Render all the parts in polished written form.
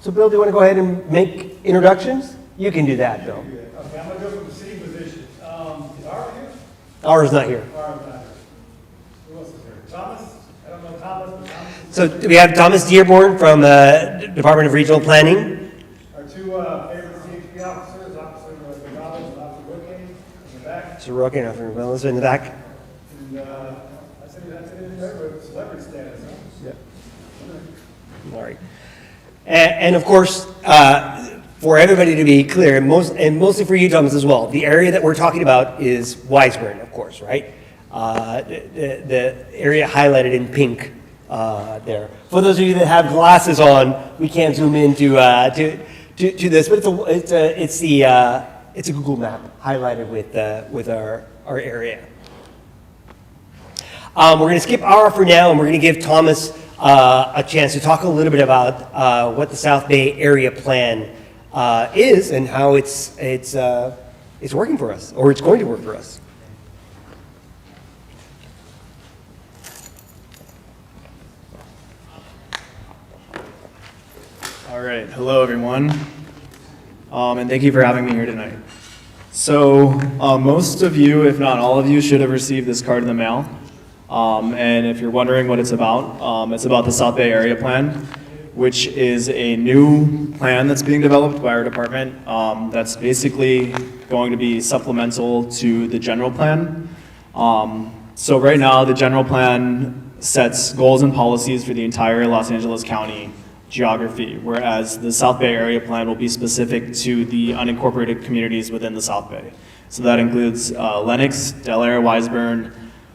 So Bill, do you want to go ahead and make introductions? You can do that, Bill. Okay, I'm going to go from the city positions. Is Ara here? Ara's not here. Ara's not here. Who else is here? Thomas? I don't know Thomas, but Thomas is So we have Thomas Dearborn from Department of Regional Planning. our two favorite CHP officers, Officer Gonzalez and Officer Woodkane in the back. So Rocky and Officer Melissa in the back. And that's it in there with celebrity status, huh? All right. And of course, for everybody to be clear, and mostly for you, Thomas, as well, the area that we're talking about is Wiseburn, of course, right? The area highlighted in pink there. For those of you that have glasses on, we can't zoom into to this, but it's a Google map highlighted with our area. We're going to skip Ara for now, and we're going to give Thomas a chance to talk a little bit about what the South Bay Area Plan is and how it's working for us, or it's going to work for us. All right, hello everyone, and thank you for having me here tonight. So most of you, if not all of you, should have received this card in the mail. And if you're wondering what it's about the South Bay Area Plan, which is a new plan that's being developed by our department that's basically going to be supplemental to the general plan. So right now, the general plan sets goals and policies for the entire Los Angeles County geography, whereas the South Bay Area Plan will be specific to the unincorporated communities within the South Bay. So that includes Lenox, Del Aire, Wiseburn,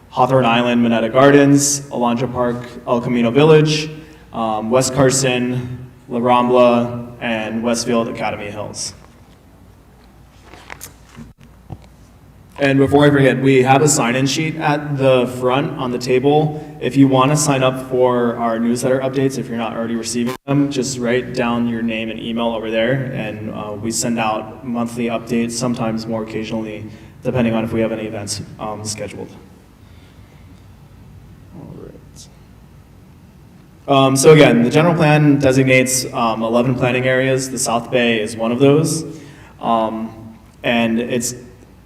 Hawthorne Island, Minetta Gardens, Alondra Park, El Camino Village, West Carson, La Rambla, and Westfield Academy Hills. And before I forget, we have a sign-in sheet at the front on the table. If you want to sign up for our newsletter updates, if you're not already receiving them, just write down your name and email over there, and we send out monthly updates, sometimes more occasionally, depending on if we have any events scheduled. So again, the general plan designates 11 planning areas. The South Bay is one of those. And it's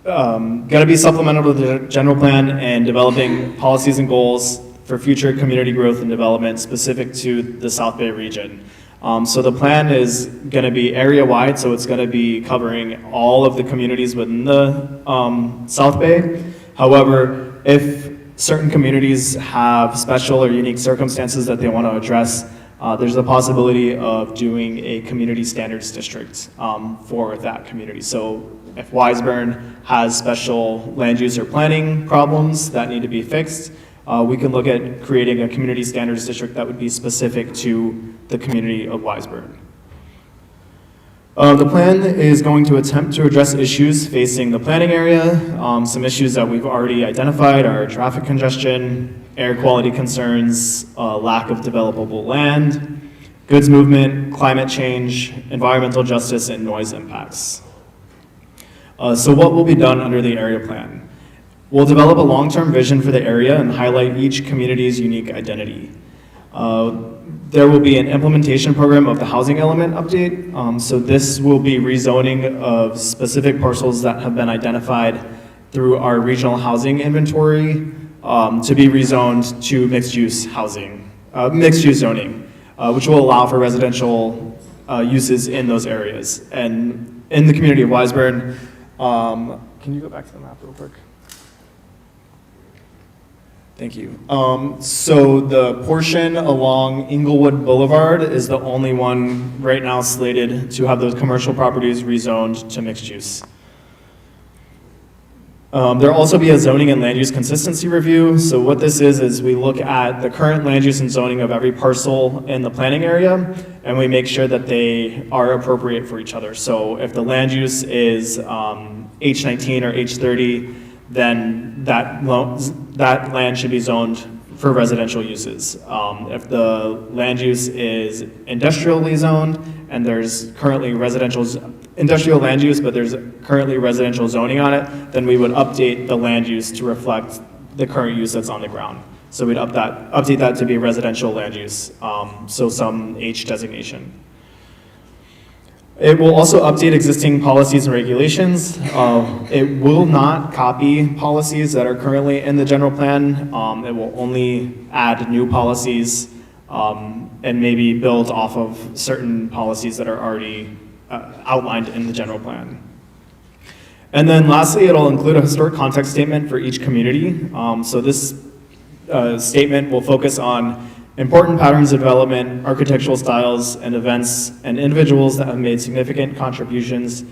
going to be supplemental to the general plan and developing policies and goals for future community growth and development specific to the South Bay region. So the plan is going to be area-wide, so it's going to be covering all of the communities within the South Bay. However, if certain communities have special or unique circumstances that they want to address, there's a possibility of doing a community standards district for that community. So if Wiseburn has special land use or planning problems that need to be fixed, we can look at creating a community standards district that would be specific to the community of Wiseburn. The plan is going to attempt to address issues facing the planning area. Some issues that we've already identified are traffic congestion, air quality concerns, lack of developable land, goods movement, climate change, environmental justice, and noise impacts. So what will be done under the area plan? We'll develop a long-term vision for the area and highlight each community's unique identity. There will be an implementation program of the housing element update. So this will be rezoning of specific parcels that have been identified through our regional housing inventory to be rezoned to mixed-use housing, mixed-use zoning, which will allow for residential uses in those areas. And in the community of Wiseburn, can you go back to the map real quick? Thank you. So the portion along Inglewood Boulevard is the only one right now slated to have those commercial properties rezoned to mixed use. There'll also be a zoning and land use consistency review. So what this is we look at the current land use and zoning of every parcel in the planning area, and we make sure that they are appropriate for each other. So if the land use is H19 or H30, then that land should be zoned for residential uses. If the land use is industrially zoned and there's currently industrial land use, but there's currently residential zoning on it, then we would update the land use to reflect the current use that's on the ground. So we'd update that to be residential land use, so some H designation. It will also update existing policies and regulations. It will not copy policies that are currently in the general plan. It will only add new policies and maybe build off of certain policies that are already outlined in the general plan. And then lastly, it'll include a historic context statement for each community. So this statement will focus on important patterns of development, architectural styles, and events, and individuals that have made significant contributions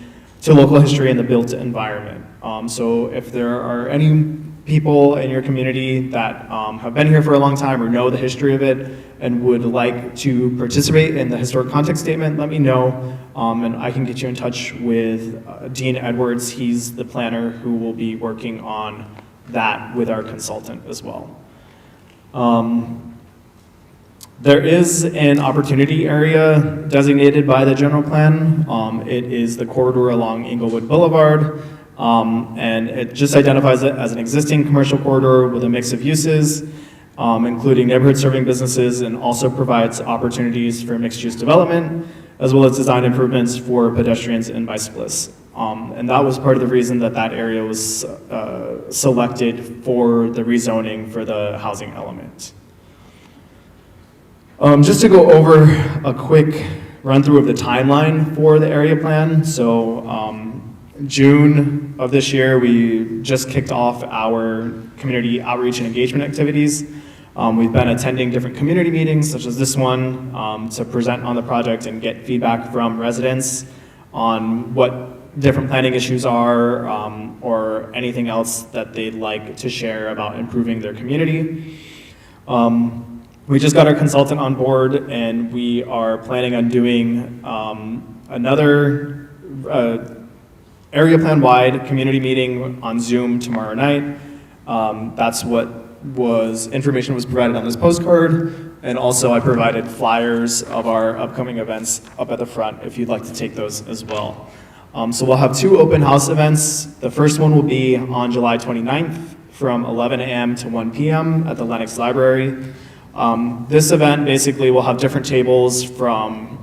to local history and the built environment. So if there are any people in your community that have been here for a long time or know the history of it and would like to participate in the historic context statement, let me know, and I can get you in touch with Dean Edwards. He's the planner who will be working on that with our consultant as well. There is an opportunity area designated by the general plan. It is the corridor along Inglewood Boulevard, and it just identifies it as an existing commercial corridor with a mix of uses, including neighborhood serving businesses, and also provides opportunities for mixed-use development, as well as design improvements for pedestrians and bicyclists. And that was part of the reason that that area was selected for the rezoning for the housing element. Just to go over a quick run through of the timeline for the area plan. So June of this year, we just kicked off our community outreach and engagement activities. We've been attending different community meetings, such as this one, to present on the project and get feedback from residents on what different planning issues are, or anything else that they'd like to share about improving their community. We just got our consultant on board, and we are planning on doing another area plan-wide community meeting on Zoom tomorrow night. That's what information was provided on this postcard, and also I provided flyers of our upcoming events up at the front if you'd like to take those as well. So we'll have 2 open house events. The first one will be on July 29th from 11 a.m. to 1 p.m. at the Lenox Library. This event basically will have different tables from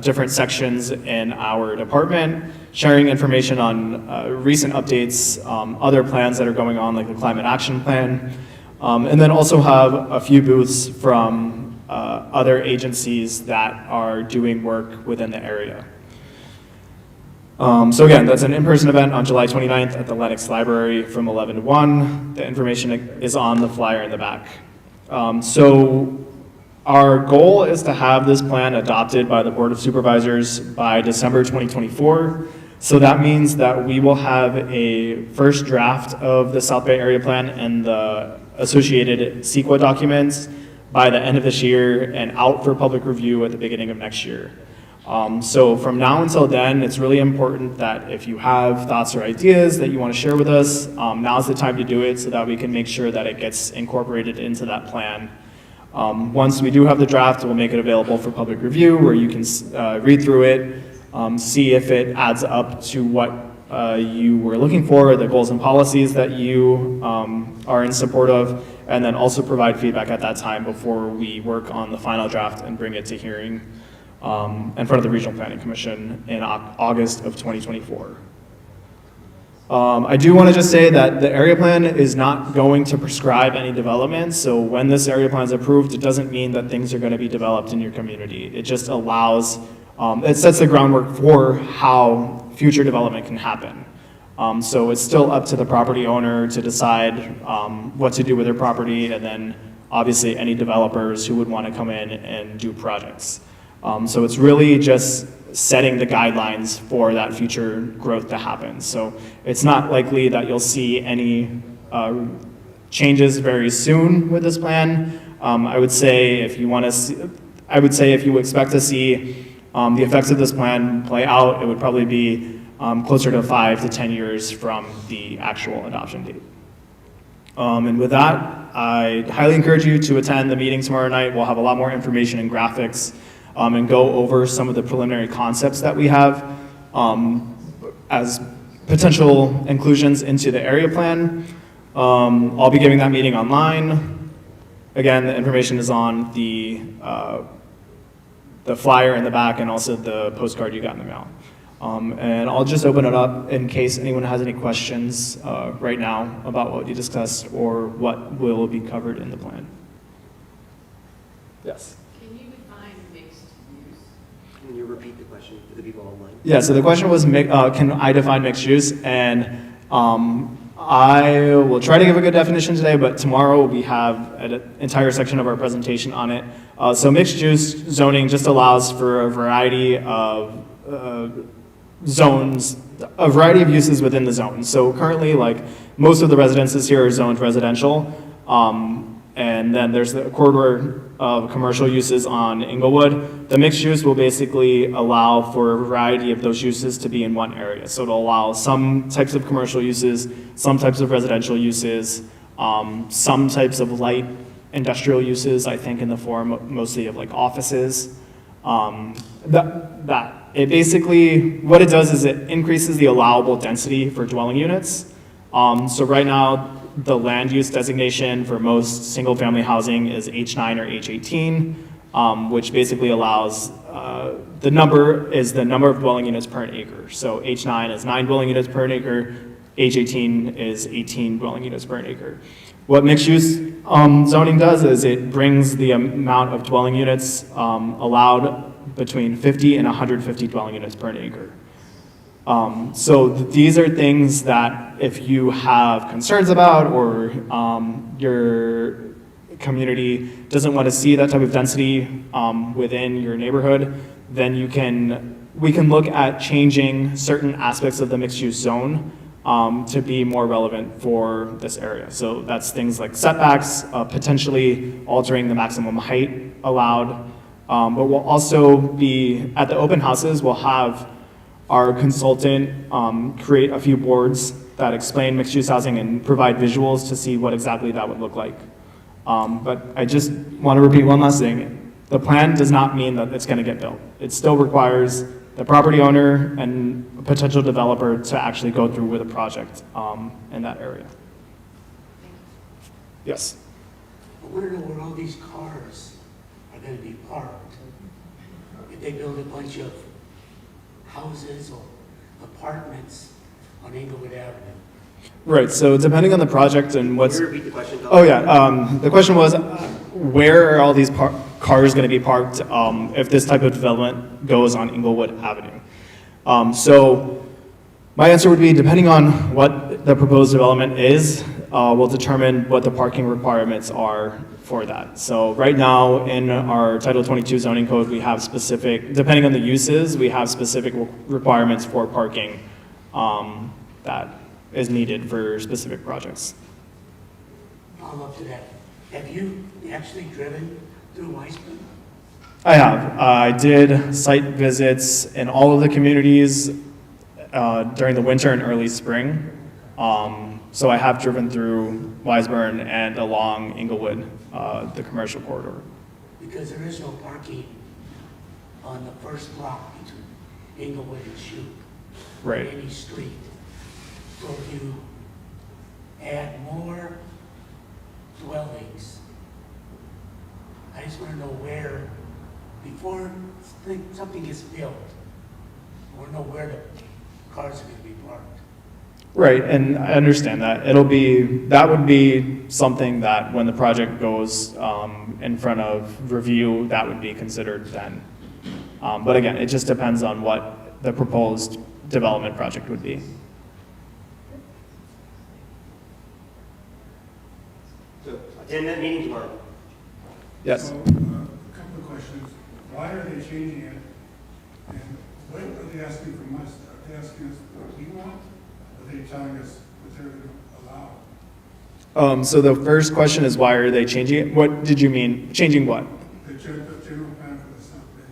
different sections in our department, sharing information on recent updates, other plans that are going on, like the Climate Action Plan, and then also have a few booths from other agencies that are doing work within the area. So again, that's an in-person event on July 29th at the Lenox Library from 11 to 1. The information is on the flyer in the back. So our goal is to have this plan adopted by the Board of Supervisors by December 2024. So that means that we will have a first draft of the South Bay Area Plan and the associated CEQA documents by the end of this year and out for public review at the beginning of next year. So from now until then, it's really important that if you have thoughts or ideas that you want to share with us, now's the time to do it so that we can make sure that it gets incorporated into that plan. Once we do have the draft, we'll make it available for public review where you can read through it, see if it adds up to what you were looking for, the goals and policies that you are in support of, and then also provide feedback at that time before we work on the final draft and bring it to hearing in front of the Regional Planning Commission in August of 2024. I do want to just say that the area plan is not going to prescribe any development, so when this area plan is approved, it doesn't mean that things are going to be developed in your community. It just allows, it sets the groundwork for how future development can happen. So it's still up to the property owner to decide what to do with their property, and then obviously any developers who would want to come in and do projects. So it's really just setting the guidelines for that future growth to happen. So it's not likely that you'll see any changes very soon with this plan. I would say if you expect to see the effects of this plan play out, it would probably be closer to 5 to 10 years from the actual adoption date. And with that, I highly encourage you to attend the meeting tomorrow night. We'll have a lot more information and graphics and go over some of the preliminary concepts that we have as potential inclusions into the area plan. I'll be giving that meeting online. Again, the information is on the the flyer in the back and also the postcard you got in the mail. And I'll just open it up in case anyone has any questions right now about what you discussed or what will be covered in the plan. Yes. Can you define mixed use? Can you repeat the question for the people online? Yeah, so the question was, can I define mixed use? And I will try to give a good definition today, but tomorrow we have an entire section of our presentation on it. So mixed use zoning just allows for a variety of zones, a variety of uses within the zone. So currently, like, most of the residences here are zoned residential. And then there's the corridor of commercial uses on Inglewood. The mixed use will basically allow for a variety of those uses to be in one area. So it'll allow some types of commercial uses, some types of residential uses, some types of light industrial uses, I think in the form mostly of like offices. It basically, what it does is it increases the allowable density for dwelling units. So right now, the land use designation for most single-family housing is H9 or H18, which basically allows, the number is the number of dwelling units per an acre. So H9 is 9 dwelling units per an acre, H18 is 18 dwelling units per an acre. What mixed-use zoning does is it brings the amount of dwelling units allowed between 50 and 150 dwelling units per an acre. So these are things that if you have concerns about or your community doesn't want to see that type of density within your neighborhood, then we can look at changing certain aspects of the mixed-use zone to be more relevant for this area. So that's things like setbacks, potentially altering the maximum height allowed, but we'll also be, at the open houses, we'll have our consultant create a few boards that explain mixed-use housing and provide visuals to see what exactly that would look like. But I just want to repeat one last thing. The plan does not mean that it's going to get built. It still requires the property owner and a potential developer to actually go through with a project in that area. Yes? I want to know where all these cars are going to be parked. If they build a bunch of houses or apartments on Inglewood Avenue. Right, so depending on the project and what's... Can you repeat the question? Oh yeah, the question was, where are all these cars going to be parked if this type of development goes on Inglewood Avenue? So my answer would be, depending on what the proposed development is, we'll determine what the parking requirements are for that. So right now in our Title 22 zoning code, we have specific, depending on the uses, we have specific requirements for parking that is needed for specific projects. Follow-up to that. Have you actually driven through Wiseburn? I have. I did site visits in all of the communities during the winter and early spring. So I have driven through Wiseburn and along Inglewood, the commercial corridor. Because there is no parking on the first block between Inglewood and Shoup. Right. Any street. So if you add more dwellings, I just want to know where, before something gets built, I want to know where the cars are going to be parked. Right, and I understand that. That would be something that when the project goes in front of review, that would be considered then. But again, it just depends on what the proposed development project would be. So attend that meeting tomorrow. Yes. So, a couple of questions. Why are they changing it? And what are they asking from us? Are they asking us what we want? Are they telling us what they're going to allow? So the first question is, why are they changing it? What did you mean? Changing what? The general plan for the South Bay.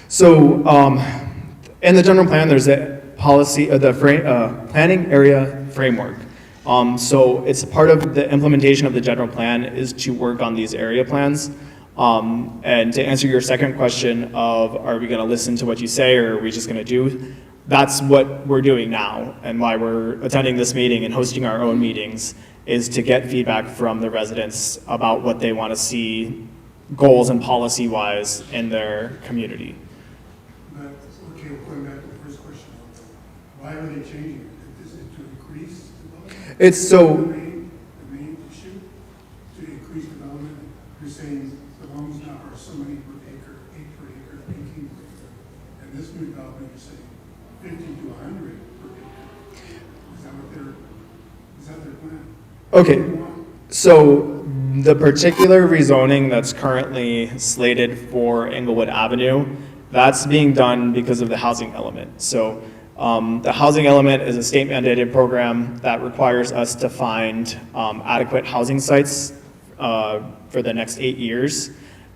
So in the general plan, there's a policy, planning area framework. So it's part of the implementation of the general plan is to work on these area plans. And to answer your second question of, are we going to listen to what you say or are we just going to do? That's what we're doing now, and why we're attending this meeting and hosting our own meetings is to get feedback from the residents about what they want to see goals and policy-wise in their community. Okay, well, going back to the first question, why are they changing it? Is it to increase development? It's so, The main issue, to increase development, you're saying the homes now are so many per acre, 8 per acre, 18 per acre. And this new development, you're saying 50 to 100 per acre. Is that their plan? okay, so the particular rezoning that's currently slated for Englewood Avenue, that's being done because of the housing element. So the housing element is a state mandated program that requires us to find adequate housing sites for the next 8 years.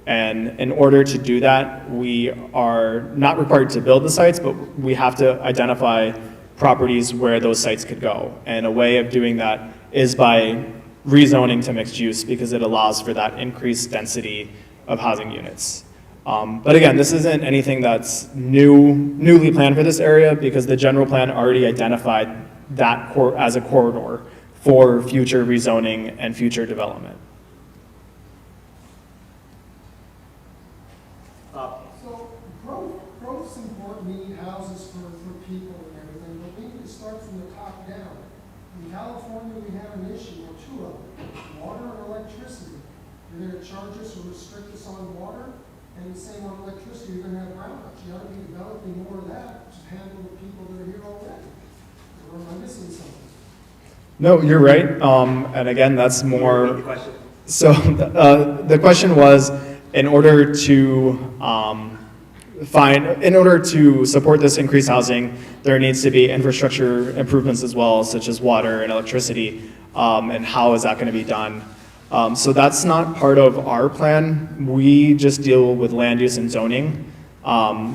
And in order to do that, we are not required to build the sites, but we have to identify properties where those sites could go. And a way of doing that is by rezoning to mixed use because it allows for that increased density of housing units. But again, this isn't anything that's newly planned for this area because the general plan already identified that as a corridor for future rezoning and future development. So growth's important, we need houses for people and everything, but we need to start from the top down. In California, we have an issue, or two of them, water and electricity. You're gonna charge us or restrict us on water, and the same on electricity, you're gonna have brownouts. You ought to be developing more of that to handle the people that are here already. Or am I missing something? No, you're right. And again, that's Repeat the more, question. so the question was, in order to in order to support this increased housing, there needs to be infrastructure improvements as well, such as water and electricity, and how is that going to be done? So that's not part of our plan. We just deal with land use and zoning,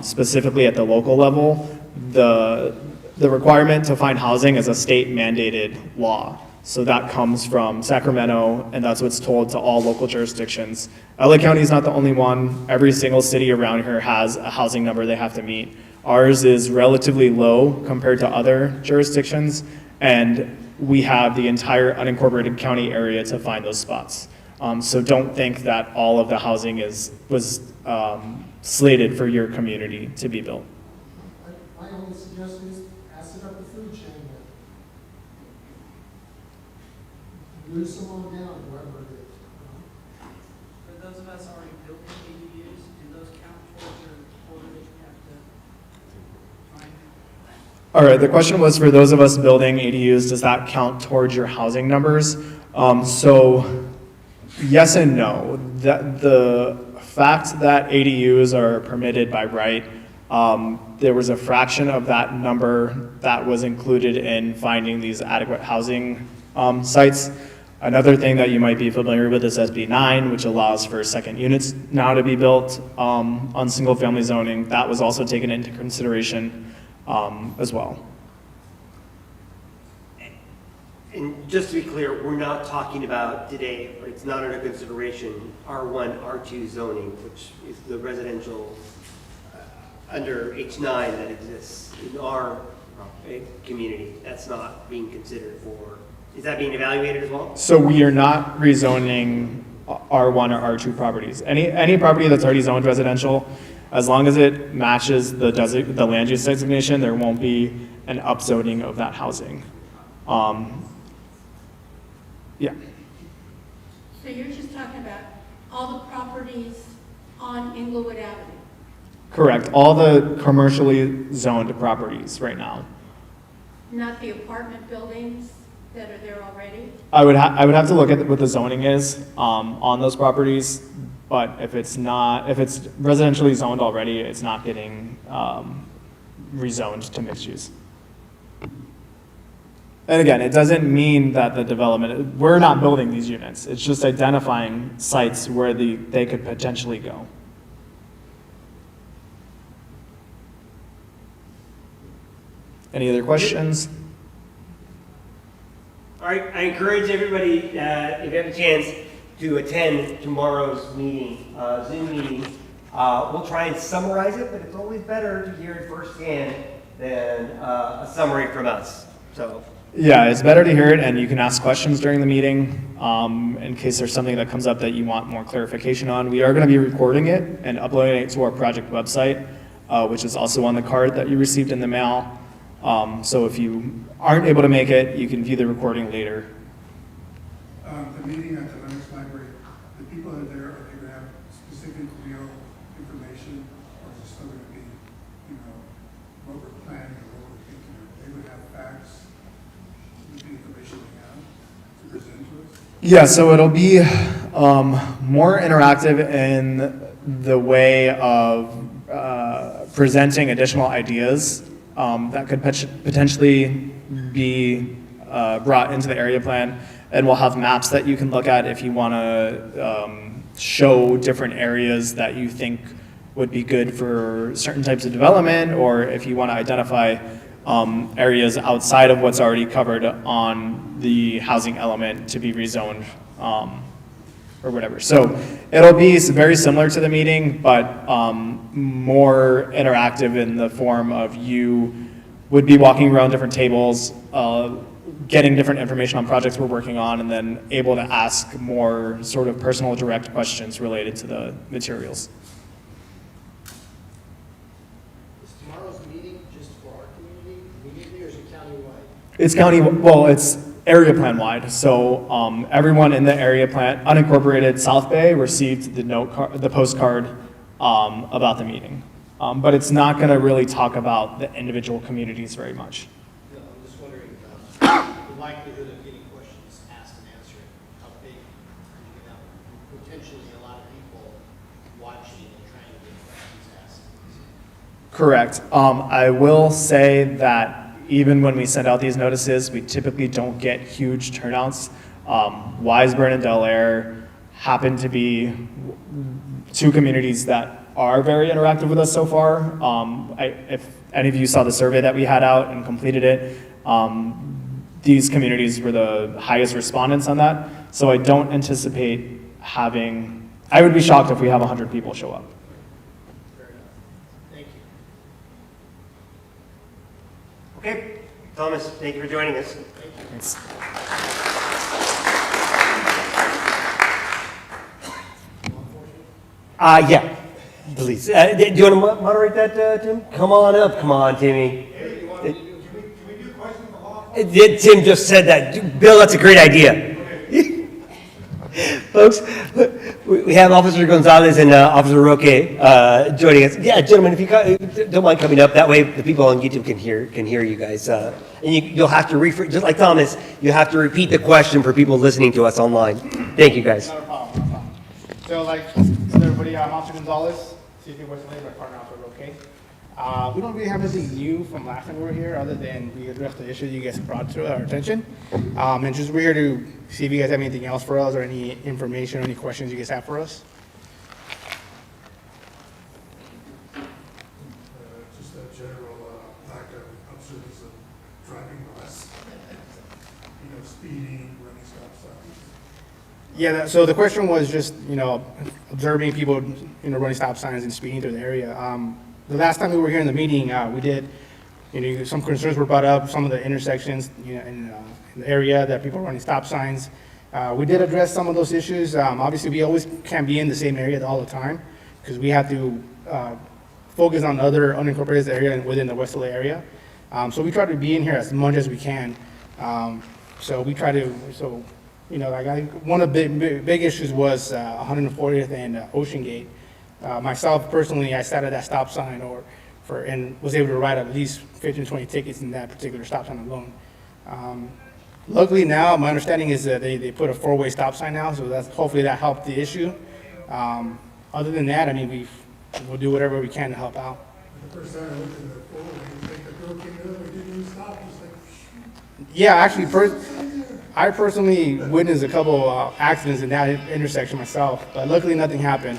specifically at the local level. The requirement to find housing is a state mandated law. So that comes from Sacramento, and that's what's told to all local jurisdictions. LA County is not the only one. Every single city around here has a housing number they have to meet. Ours is relatively low compared to other jurisdictions, and we have the entire unincorporated county area to find those spots. So don't think that all of the housing was slated for your community to be built. My only suggestion is pass it up the food chain then. Lose someone down, whoever it is. For those of us already built ADUs, do those count towards your order that you have to find? All right, the question was for those of us building ADUs, does that count towards your housing numbers? So yes and no. The fact that ADUs are permitted by right, there was a fraction of that number that was included in finding these adequate housing sites. Another thing that you might be familiar with is SB 9, which allows for second units now to be built on single family zoning. That was also taken into consideration as well. And just to be clear, we're not talking about today, or it's not under consideration, R1, R2 zoning, which is the residential under H9 that exists in our community. That's not being considered for, is that being evaluated as well? So we are not rezoning R1 or R2 properties. Any property that's already zoned residential, as long as it matches the land use designation, there won't be an upzoning of that housing. Yeah. So you're just talking about all the properties on Englewood Avenue? Correct. All the commercially zoned properties right now. Not the apartment buildings that are there already? I would have to look at what the zoning is on those properties, but if it's residentially zoned already, it's not getting rezoned to mixed use. And again, it doesn't mean that the development, we're not building these units. It's just identifying sites where they could potentially go. Any other questions? All right, I encourage everybody, if you have a chance, to attend tomorrow's meeting, Zoom meeting. We'll try and summarize it, but it's always better to hear it firsthand than a summary from us. So. Yeah, it's better to hear it, and you can ask questions during the meeting in case there's something that comes up that you want more clarification on. We are going to be recording it and uploading it to our project website. which is also on the card that you received in the mail. So if you aren't able to make it, you can view the recording later. The meeting at the Lennox Library, the people that are there, are they gonna have specific real information, or is it still gonna be, you know, what we're planning or what we're thinking of? They would have facts, with the information they have to present to us? Yeah, so it'll be more interactive in the way of presenting additional ideas that could potentially be brought into the area plan. And we'll have maps that you can look at if you want to show different areas that you think would be good for certain types of development, or if you want to identify areas outside of what's already covered on the housing element to be rezoned or whatever. So it'll be very similar to the meeting, but more interactive in the form of you would be walking around different tables, getting different information on projects we're working on, and then able to ask more sort of personal, direct questions related to the materials. Is tomorrow's meeting just for our community immediately, or is it countywide? It's well, it's area plan wide. So everyone in the area plan, unincorporated South Bay, received the postcard about the meeting. But it's not going to really talk about the individual communities very much. No, I'm just wondering, the likelihood of getting questions asked and answered, how big, you know, potentially a lot of people watching and trying to get questions asked. Correct. I will say that even when we send out these notices, we typically don't get huge turnouts. Wiseburn and Del Air happen to be two communities that are very interactive with us so far. If any of you saw the survey that we had out and completed it, these communities were the highest respondents on that. So I don't anticipate having, I would be shocked if we have 100 people show up. Fair enough. Thank you. Okay, Thomas, thank you for joining us. Thanks. Yeah, please. Do you want to moderate that, Tim? Come on up. Come on, Timmy. Hey, you want to do, can we do questions for law? Tim just said that. Bill, that's a great idea. Folks, we have Officer Gonzalez and Officer Roque joining us. Yeah, gentlemen, if you don't mind coming up, that way the people on YouTube can hear you guys. And you'll have to just like Thomas, you have to repeat the question for people listening to us online. Thank you, guys. Not a problem, not a problem. So like, everybody, I'm Officer Gonzalez, CP West Lane, my partner, Officer Roque. We don't really have anything new from last time we were here, other than we addressed the issue you guys brought to our attention. And just we're here to see if you guys have anything else for us, or any information, or any questions you guys have for us. Just a general lack of observance of driving less, you know, speeding, running stop signs. Yeah, so the question was just, observing people, running stop signs and speeding through the area. The last time we were here in the meeting, we did, some concerns were brought up, some of the intersections, in the area that people are running stop signs. We did address some of those issues. Obviously, we always can't be in the same area all the time, because we have to focus on other unincorporated area within the West LA area. So we try to be in here as much as we can. So we try to, one of the big issues was 140th and Ocean Gate. Myself personally, I sat at that stop sign and was able to write at least 15, 20 tickets in that particular stop sign alone. Luckily now, my understanding is that they put a 4-way stop sign now, so hopefully that helped the issue. Other than that, we'll do whatever we can to help out. The first time I looked at the photo, it was like the girl came in, we didn't even stop, just like, Yeah, actually, I personally witnessed a couple accidents in that intersection myself, but luckily nothing happened.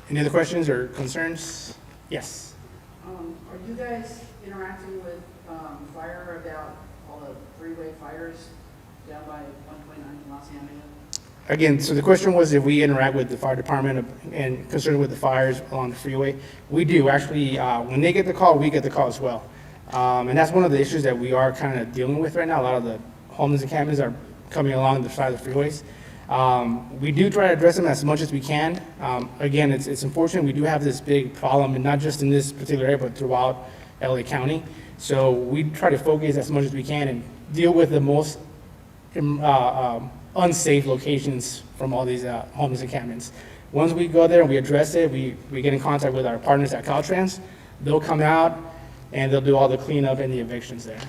Any other questions or concerns? Yes. Are you guys interacting with fire about all the freeway fires down by 129 Los Angeles? Again, so the question was if we interact with the fire department and concerned with the fires along the freeway. We do, actually. When they get the call, we get the call as well. And that's one of the issues that we are kind of dealing with right now. A lot of the homeless encampments are coming along the side of the freeways. We do try to address them as much as we can. Again, it's unfortunate, we do have this big problem, and not just in this particular area, but throughout LA County. So we try to focus as much as we can and deal with the most unsafe locations from all these homeless encampments. Once we go there and we address it, we get in contact with our partners at Caltrans. They'll come out and they'll do all the cleanup and the evictions there.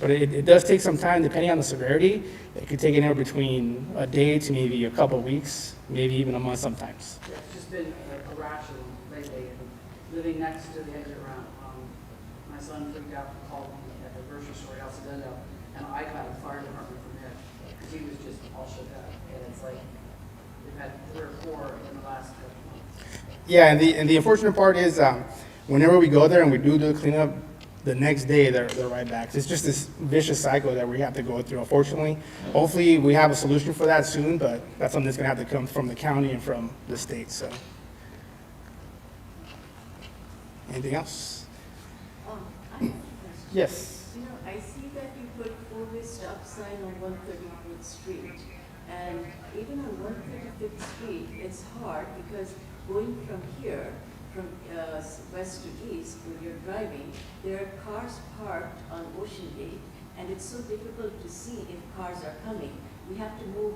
But it does take some time, depending on the severity. It could take anywhere between a day to maybe a couple of weeks, maybe even a month sometimes. Yeah, it's just been a rash of them lately, and living next to the exit ramp. My son freaked out and called me at the grocery store, El Segundo, and I got the fire department from there, because he was just all shook up. And it's like, we've had 3 or 4 in the last couple of months. Yeah, and the unfortunate part is, whenever we go there and we do the cleanup, the next day they're right back. It's just this vicious cycle that we have to go through, unfortunately. Hopefully, we have a solution for that soon, but that's something that's gonna have to come from the county and from the state, so. Anything else? I have a question. Yes. You know, I see that you put 4-way stop sign on 135th Street. And even on 135th Street, it's hard because going from here, from west to east, when you're driving, there are cars parked on Ocean Gate, and it's so difficult to see if cars are coming. We have to move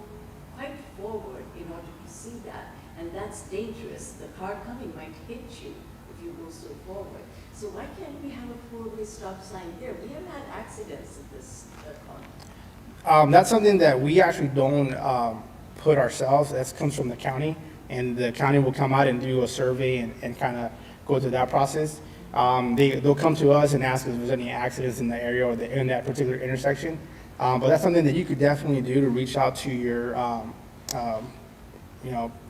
quite forward in order to see that, and that's dangerous. The car coming might hit you if you go so forward. So why can't we have a 4-way stop sign there? We have had accidents at this corner. That's something that we actually don't put ourselves. That comes from the county, and the county will come out and do a survey and kind of go through that process. They'll come to us and ask us if there's any accidents in the area or in that particular intersection. But that's something that you could definitely do to reach out to your,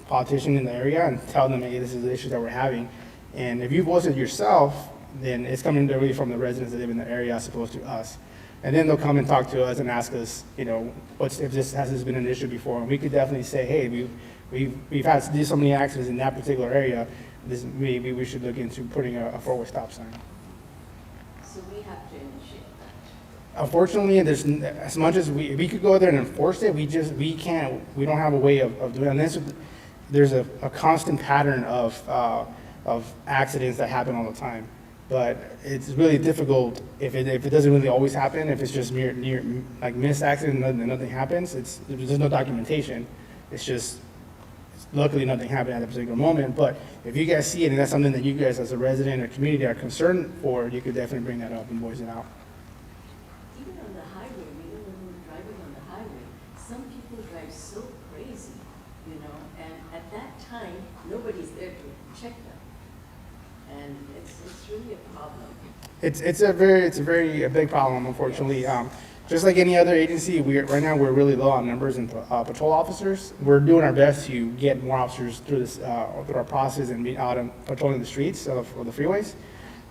politician in the area and tell them, hey, this is the issue that we're having. And if you voice it yourself, then it's coming directly from the residents that live in the area as opposed to us. And then they'll come and talk to us and ask us, if has this been an issue before? And we could definitely say, hey, we've had so many accidents in that particular area. Maybe we should look into putting a 4-way stop sign. So we have to initiate that. Unfortunately, as much as we could go there and enforce it, we can't. We don't have a way of doing it. Unless there's a constant pattern of accidents that happen all the time. But it's really difficult if it doesn't really always happen. If it's just near like missed accident and nothing happens, there's no documentation. It's just luckily nothing happened at a particular moment. But if you guys see it and that's something that you guys as a resident or community are concerned for, you could definitely bring that up and voice it out. Even on the highway, when we're driving on the highway, some people drive so crazy, and at that time, nobody's there to check them. And it's really a problem. It's a very big problem, unfortunately. Just like any other agency, right now we're really low on numbers and patrol officers. We're doing our best to get more officers through our process and be out and patrolling the streets or the freeways.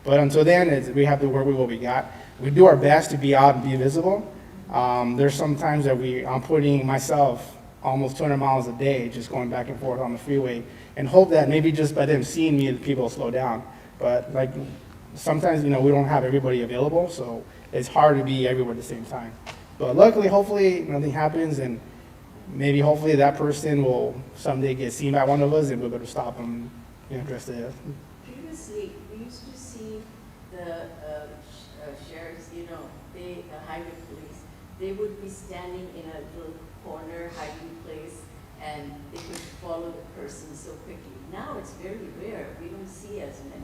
But until then, we have to work with what we got. We do our best to be out and be visible. There's some times that I'm putting myself almost 200 miles a day just going back and forth on the freeway and hope that maybe just by them seeing me, people slow down. But like sometimes, we don't have everybody available, so it's hard to be everywhere at the same time. But luckily, hopefully, nothing happens, and maybe hopefully that person will someday get seen by one of us and we'll be able to stop them and address the. Previously, we used to see the sheriffs, the highway police, they would be standing in a little corner hiding place and they could follow the person so quickly. Now it's very rare. We don't see as many.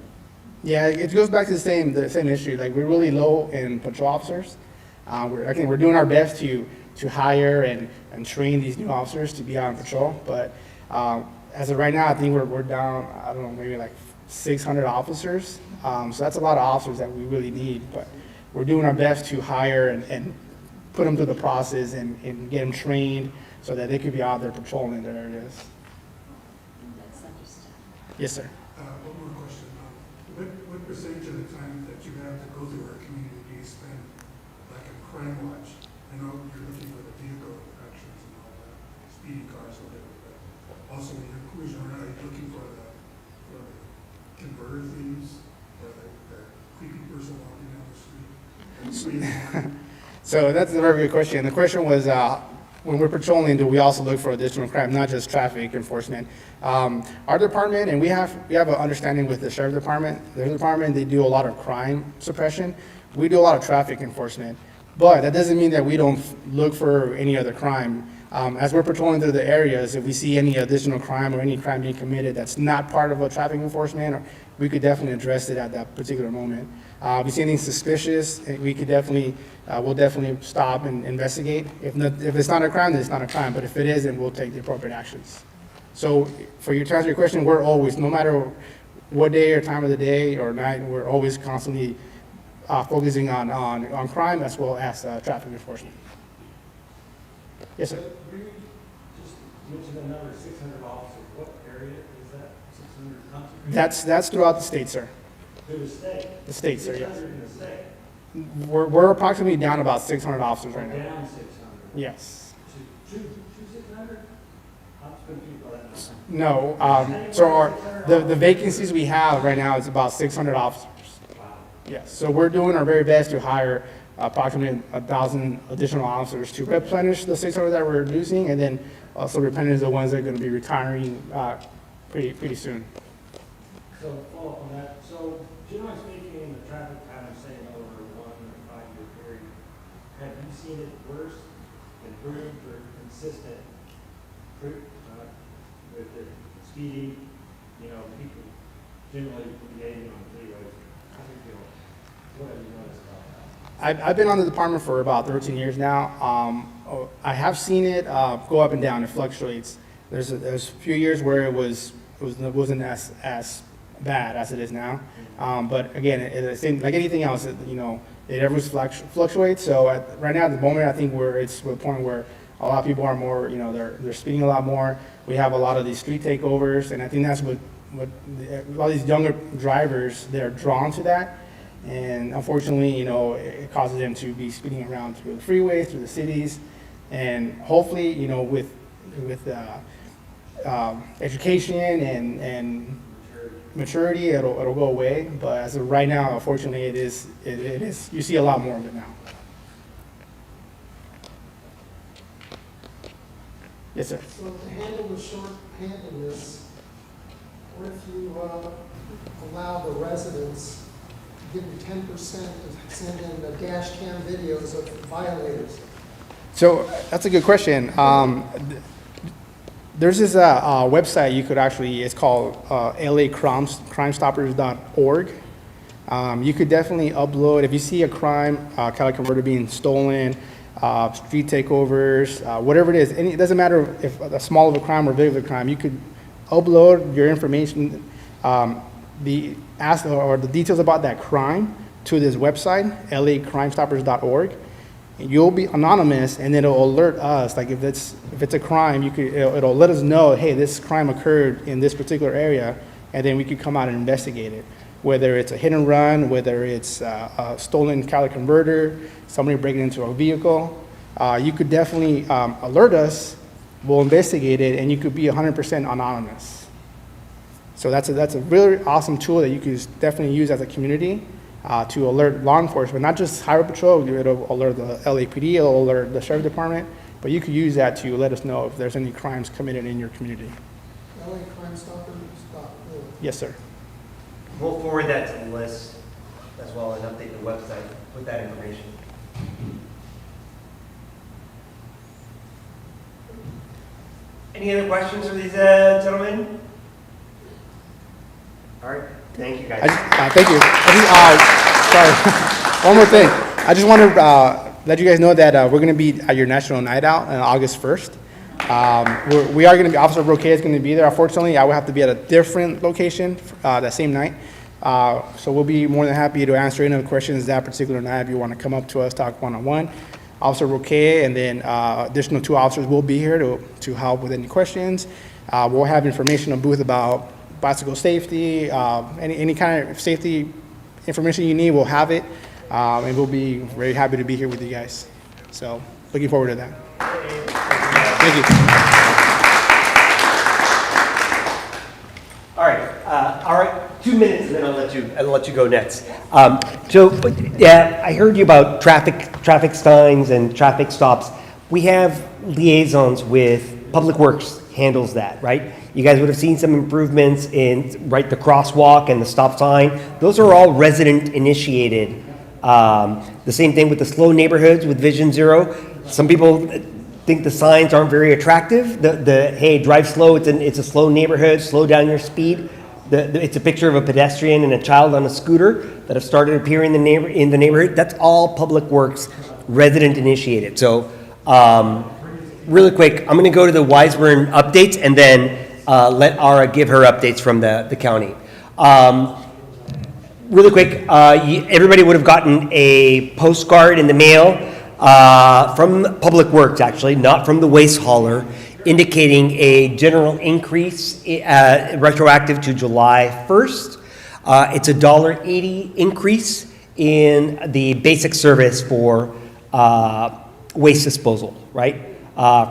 Yeah, it goes back to the same issue. Like we're really low in patrol officers. We're doing our best to hire and train these new officers to be out on patrol. But as of right now, I think we're down. I don't know, maybe like 600 officers. So that's a lot of officers that we really need. But we're doing our best to hire and put them through the process and get them trained so that they could be out there patrolling their areas. That's understandable. Yes, sir. One more question. What percentage of the time that you have to go through our community do you spend like a crime watch? I know you're looking for the vehicle infractions and all that, speeding cars or whatever, but also when you're cruising around, are you looking for the converter thieves or the creepy person walking down the street? So that's a very good question. The question was, when we're patrolling, do we also look for additional crime, not just traffic enforcement. Our department, and we have an understanding with the sheriff department. Their department, they do a lot of crime suppression. We do a lot of traffic enforcement, but that doesn't mean that we don't look for any other crime. As we're patrolling through the areas, if we see any additional crime or any crime being committed that's not part of a traffic enforcement, we could definitely address it at that particular moment. If we see anything suspicious, we could definitely, we'll definitely stop and investigate. If it's not a crime, then it's not a crime, but if it is, then we'll take the appropriate actions. So to answer your question, we're always, no matter what day or time of the day or night, we're always constantly focusing on crime as well as traffic enforcement. Yes, sir. You just mentioned the number 600 officers. What area is that? 600 concentrated? That's throughout the state, sir. To the state? The state, sir, yes. 600 in the state? We're approximately down about 600 officers right now. Down 600? Yes. To 600? I'm just confused by that number. No, so the vacancies we have right now is about 600 officers. Wow. Yes, so we're doing our very best to hire approximately 1,000 additional officers to replenish the 600 that we're losing, and then also replenish the ones that are going to be retiring pretty soon. So follow up on that. So generally speaking, the traffic patterns saying over a 1 or 5 year period, have you seen it worse, improved, or consistent with the speeding, people generally behaving on freeways? How do you feel? What have you noticed about that? I've been on the department for about 13 years now. I have seen it go up and down. It fluctuates. There's a few years where it wasn't as bad as it is now. But again, it's like anything else, it always fluctuates. So right now at the moment, I think it's to a point where a lot of people are more, they're speeding a lot more. We have a lot of these street takeovers, and I think that's what a lot of these younger drivers, they're drawn to that. And unfortunately, it causes them to be speeding around through the freeways, through the cities. And hopefully, with education and maturity, it'll go away. But as of right now, unfortunately, it is. You see a lot more of it now. Yes, sir. So to handle the short-handedness, what if you allow the residents to give you 10% to send in the dash cam videos of violators? So that's a good question. There's this website you could actually, it's called LAcrimestoppers.org. You could definitely upload, if you see a crime, catalytic converter being stolen, street takeovers, whatever it is, it doesn't matter if a small of a crime or big of a crime, you could upload your information, the details about that crime to this website, LAcrimestoppers.org. You'll be anonymous, and it'll alert us. Like if it's a crime, it'll let us know, hey, this crime occurred in this particular area, and then we could come out and investigate it. Whether it's a hit and run, whether it's a stolen catalytic converter, somebody breaking into a vehicle, you could definitely alert us. We'll investigate it, and you could be 100% anonymous. So that's a really awesome tool that you could definitely use as a community. To alert law enforcement, not just highway patrol, it'll alert the LAPD, it'll alert the sheriff department, but you could use that to let us know if there's any crimes committed in your community. LAcrimestoppers.org. Yes, sir. We'll forward that to the list as well and update the website with that information. Any other questions for these gentlemen? All right. Thank you, guys. Thank you. Sorry. One more thing. I just want to let you guys know that we're going to be at your National Night Out on August 1st. We are going to be, Officer Roque is going to be there. Unfortunately, I will have to be at a different location that same night. So we'll be more than happy to answer any questions that particular night if you want to come up to us, talk one-on-one. Officer Roque and then additional 2 officers will be here to help with any questions. We'll have information on booth about bicycle safety, any kind of safety information you need, we'll have it. And we'll be very happy to be here with you guys. So looking forward to that. Thank you. All right, 2 minutes and then I'll let you go next. Yeah, I heard you about traffic signs and traffic stops. We have liaisons with Public Works handles that, right? You guys would have seen some improvements in, right, the crosswalk and the stop sign. Those are all resident initiated. The same thing with the slow neighborhoods with Vision Zero. Some people think the signs aren't very attractive. Hey, drive slow, it's a slow neighborhood, slow down your speed. It's a picture of a pedestrian and a child on a scooter that have started appearing in the neighborhood. That's all Public Works resident initiated. So, really quick, I'm going to go to the Wiseburn updates and then let Ara give her updates from the county. Really quick, everybody would have gotten a postcard in the mail from Public Works, actually, not from the waste hauler, indicating a general increase retroactive to July 1st. It's a $1.80 increase in the basic service for waste disposal, right,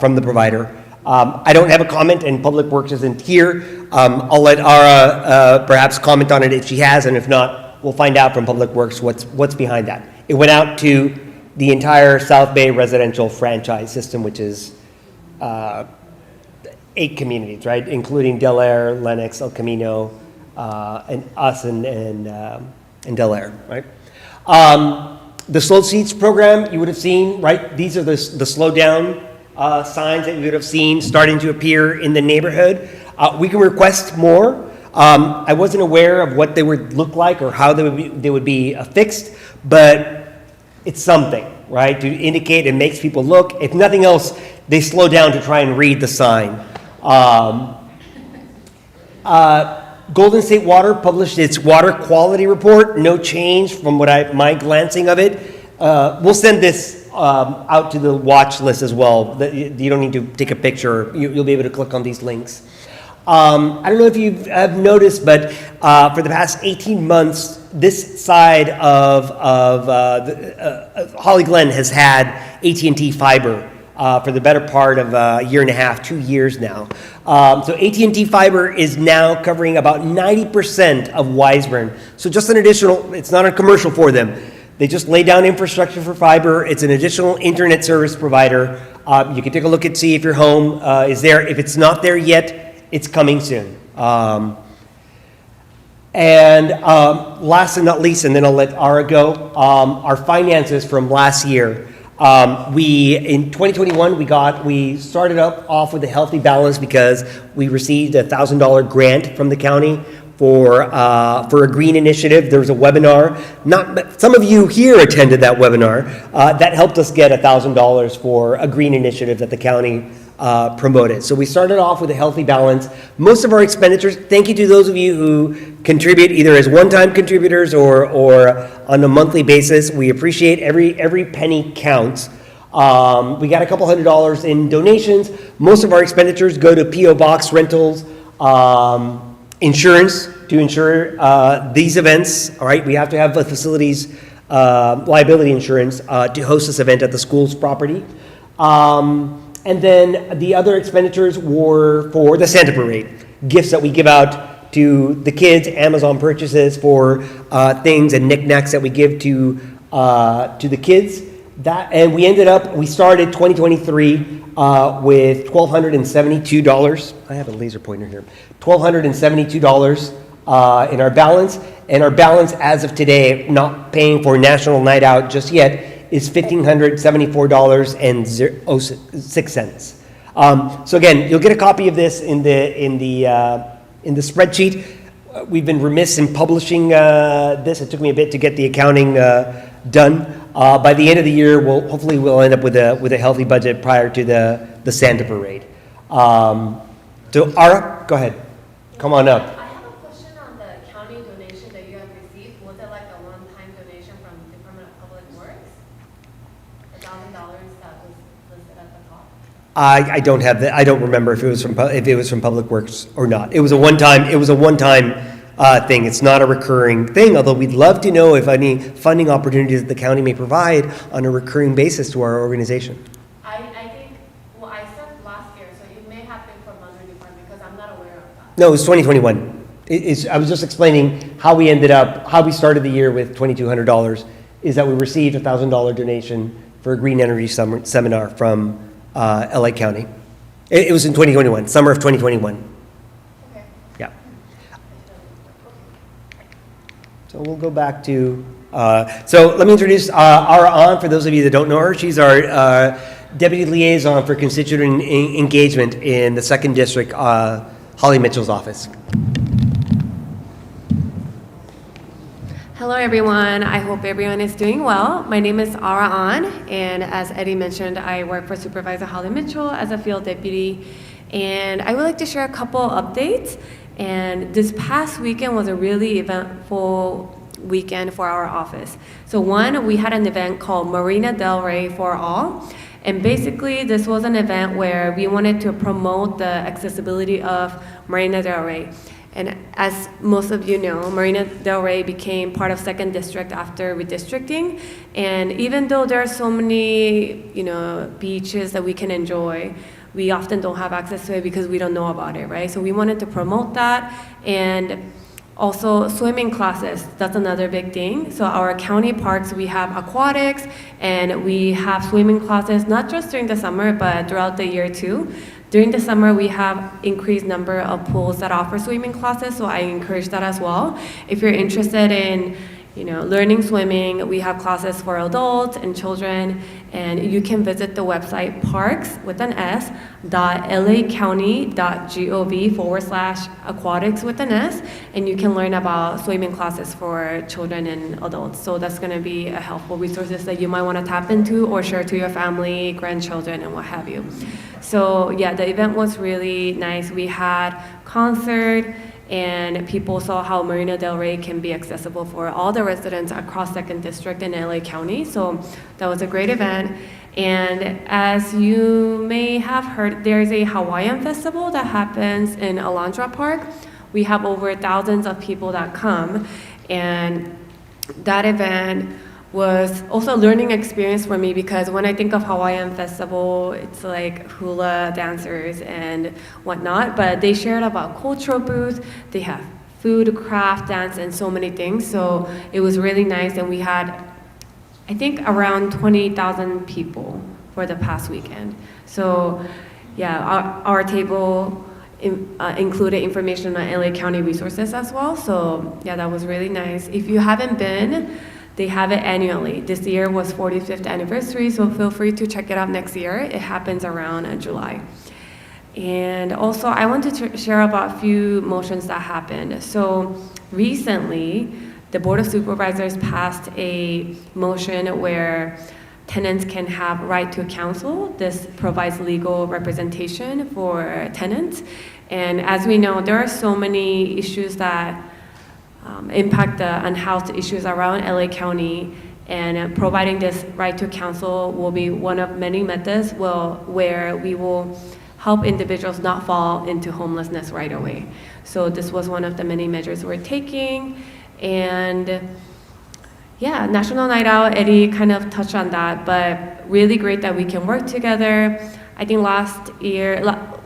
from the provider. I don't have a comment, and Public Works isn't here. I'll let Ara perhaps comment on it if she has, and if not, we'll find out from Public Works what's behind that. It went out to the entire South Bay residential franchise system, which is 8 communities, right, including Del Air, Lenox, El Camino, and us and Del Air, right? The slow seats program you would have seen, right? These are the slow down signs that you would have seen starting to appear in the neighborhood. We can request more. I wasn't aware of what they would look like or how they would be affixed, but it's something, right, to indicate it makes people look. If nothing else, they slow down to try and read the sign. Golden State Water published its water quality report. No change from my glancing of it. We'll send this out to the watch list as well. You don't need to take a picture. You'll be able to click on these links. I don't know if you have noticed, but for the past 18 months, this side of Holly Glen has had AT&T fiber for the better part of a year and a half, 2 years now. So AT&T fiber is now covering about 90% of Wiseburn. So just an additional, it's not a commercial for them. They just lay down infrastructure for fiber. It's an additional internet service provider. You can take a look and see if your home is there. If it's not there yet, it's coming soon. Last and not least, and then I'll let Ara go, our finances from last year. In 2021, we started off with a healthy balance because we received a $1,000 grant from the county for a green initiative. There was a webinar. Some of you here attended that webinar. That helped us get $1,000 for a green initiative that the county promoted. So we started off with a healthy balance. Most of our expenditures, thank you to those of you who contribute either as one-time contributors or on a monthly basis. We appreciate every penny counts. We got a couple $100 in donations. Most of our expenditures go to P.O. Box rentals, insurance to insure these events. All right, we have to have a facilities liability insurance to host this event at the school's property. And then the other expenditures were for the Santa Parade, gifts that we give out to the kids, Amazon purchases for things and knickknacks that we give to the kids. And we started 2023 with $1,272. I have a laser pointer here. $1,272 in our balance. And our balance as of today, not paying for National Night Out just yet, is $1,574.06. So again, you'll get a copy of this in the spreadsheet. We've been remiss in publishing this. It took me a bit to get the accounting done. By the end of the year, hopefully we'll end up with a healthy budget prior to the Santa Parade. So Ara, go ahead. Come on up. I have a question on the county donation that you have received. Was it like a one-time donation from Department of Public Works? $1,000 that was listed at the top? I don't have that. I don't remember if it was from Public Works or not. It was a one-time thing. It's not a recurring thing, although we'd love to know if any funding opportunities that the county may provide on a recurring basis to our organization. I think, well, I served last year, so it may have been from another department because I'm not aware of that. No, it was 2021. I was just explaining how we started the year with $2,200, is that we received a $1,000 donation for a green energy seminar from LA County. It was in 2021, summer of 2021. Okay. Yeah. So we'll go back to, so let me introduce Ara An, for those of you that don't know her. She's our Deputy Liaison for Constituent Engagement in the 2nd District, Holly Mitchell's office. Hello everyone, I hope everyone is doing well. My name is Ara An, and as Eddie mentioned, I work for Supervisor Holly Mitchell as a field deputy, and I would like to share a couple updates. And this past weekend was a really eventful weekend for our office. So one, we had an event called Marina Del Rey for All, and basically this was an event where we wanted to promote the accessibility of Marina Del Rey. And as most of you know, Marina Del Rey became part of 2nd District after redistricting. And even though there are so many, beaches that we can enjoy, we often don't have access to it because we don't know about it, right? So we wanted to promote that. And also swimming classes, that's another big thing. So our county parks, we have aquatics and we have swimming classes, not just during the summer, but throughout the year too. During the summer, we have increased number of pools that offer swimming classes, so I encourage that as well. If you're interested in, learning swimming, we have classes for adults and children, and you can visit the website parks.lacounty.gov/aquatics and you can learn about swimming classes for children and adults. So that's going to be a helpful resources that you might want to tap into or share to your family, grandchildren, and what have you. So yeah, the event was really nice. We had concert, and people saw how Marina Del Rey can be accessible for all the residents across 2nd District in LA County. So that was a great event. And as you may have heard, there is a Hawaiian festival that happens in Alondra Park. We have over thousands of people that come, and that event was also a learning experience for me because when I think of Hawaiian festival, it's like hula dancers and whatnot, but they shared about cultural booths, they have food, craft, dance, and so many things. So it was really nice, and we had, I think, around 20,000 people for the past weekend. So yeah, our table included information on LA County resources as well. So yeah, that was really nice. If you haven't been, they have it annually. This year was 45th anniversary, so feel free to check it out next year. It happens around July. And also, I want to share about a few motions that happened. So recently, the Board of Supervisors passed a motion where tenants can have right to counsel. This provides legal representation for tenants. And as we know, there are so many issues that impact the unhoused issues around LA County, and providing this right to counsel will be one of many methods where we will help individuals not fall into homelessness right away. So this was one of the many measures we're taking. And yeah, National Night Out, Eddie kind of touched on that, but really great that we can work together. I think last year,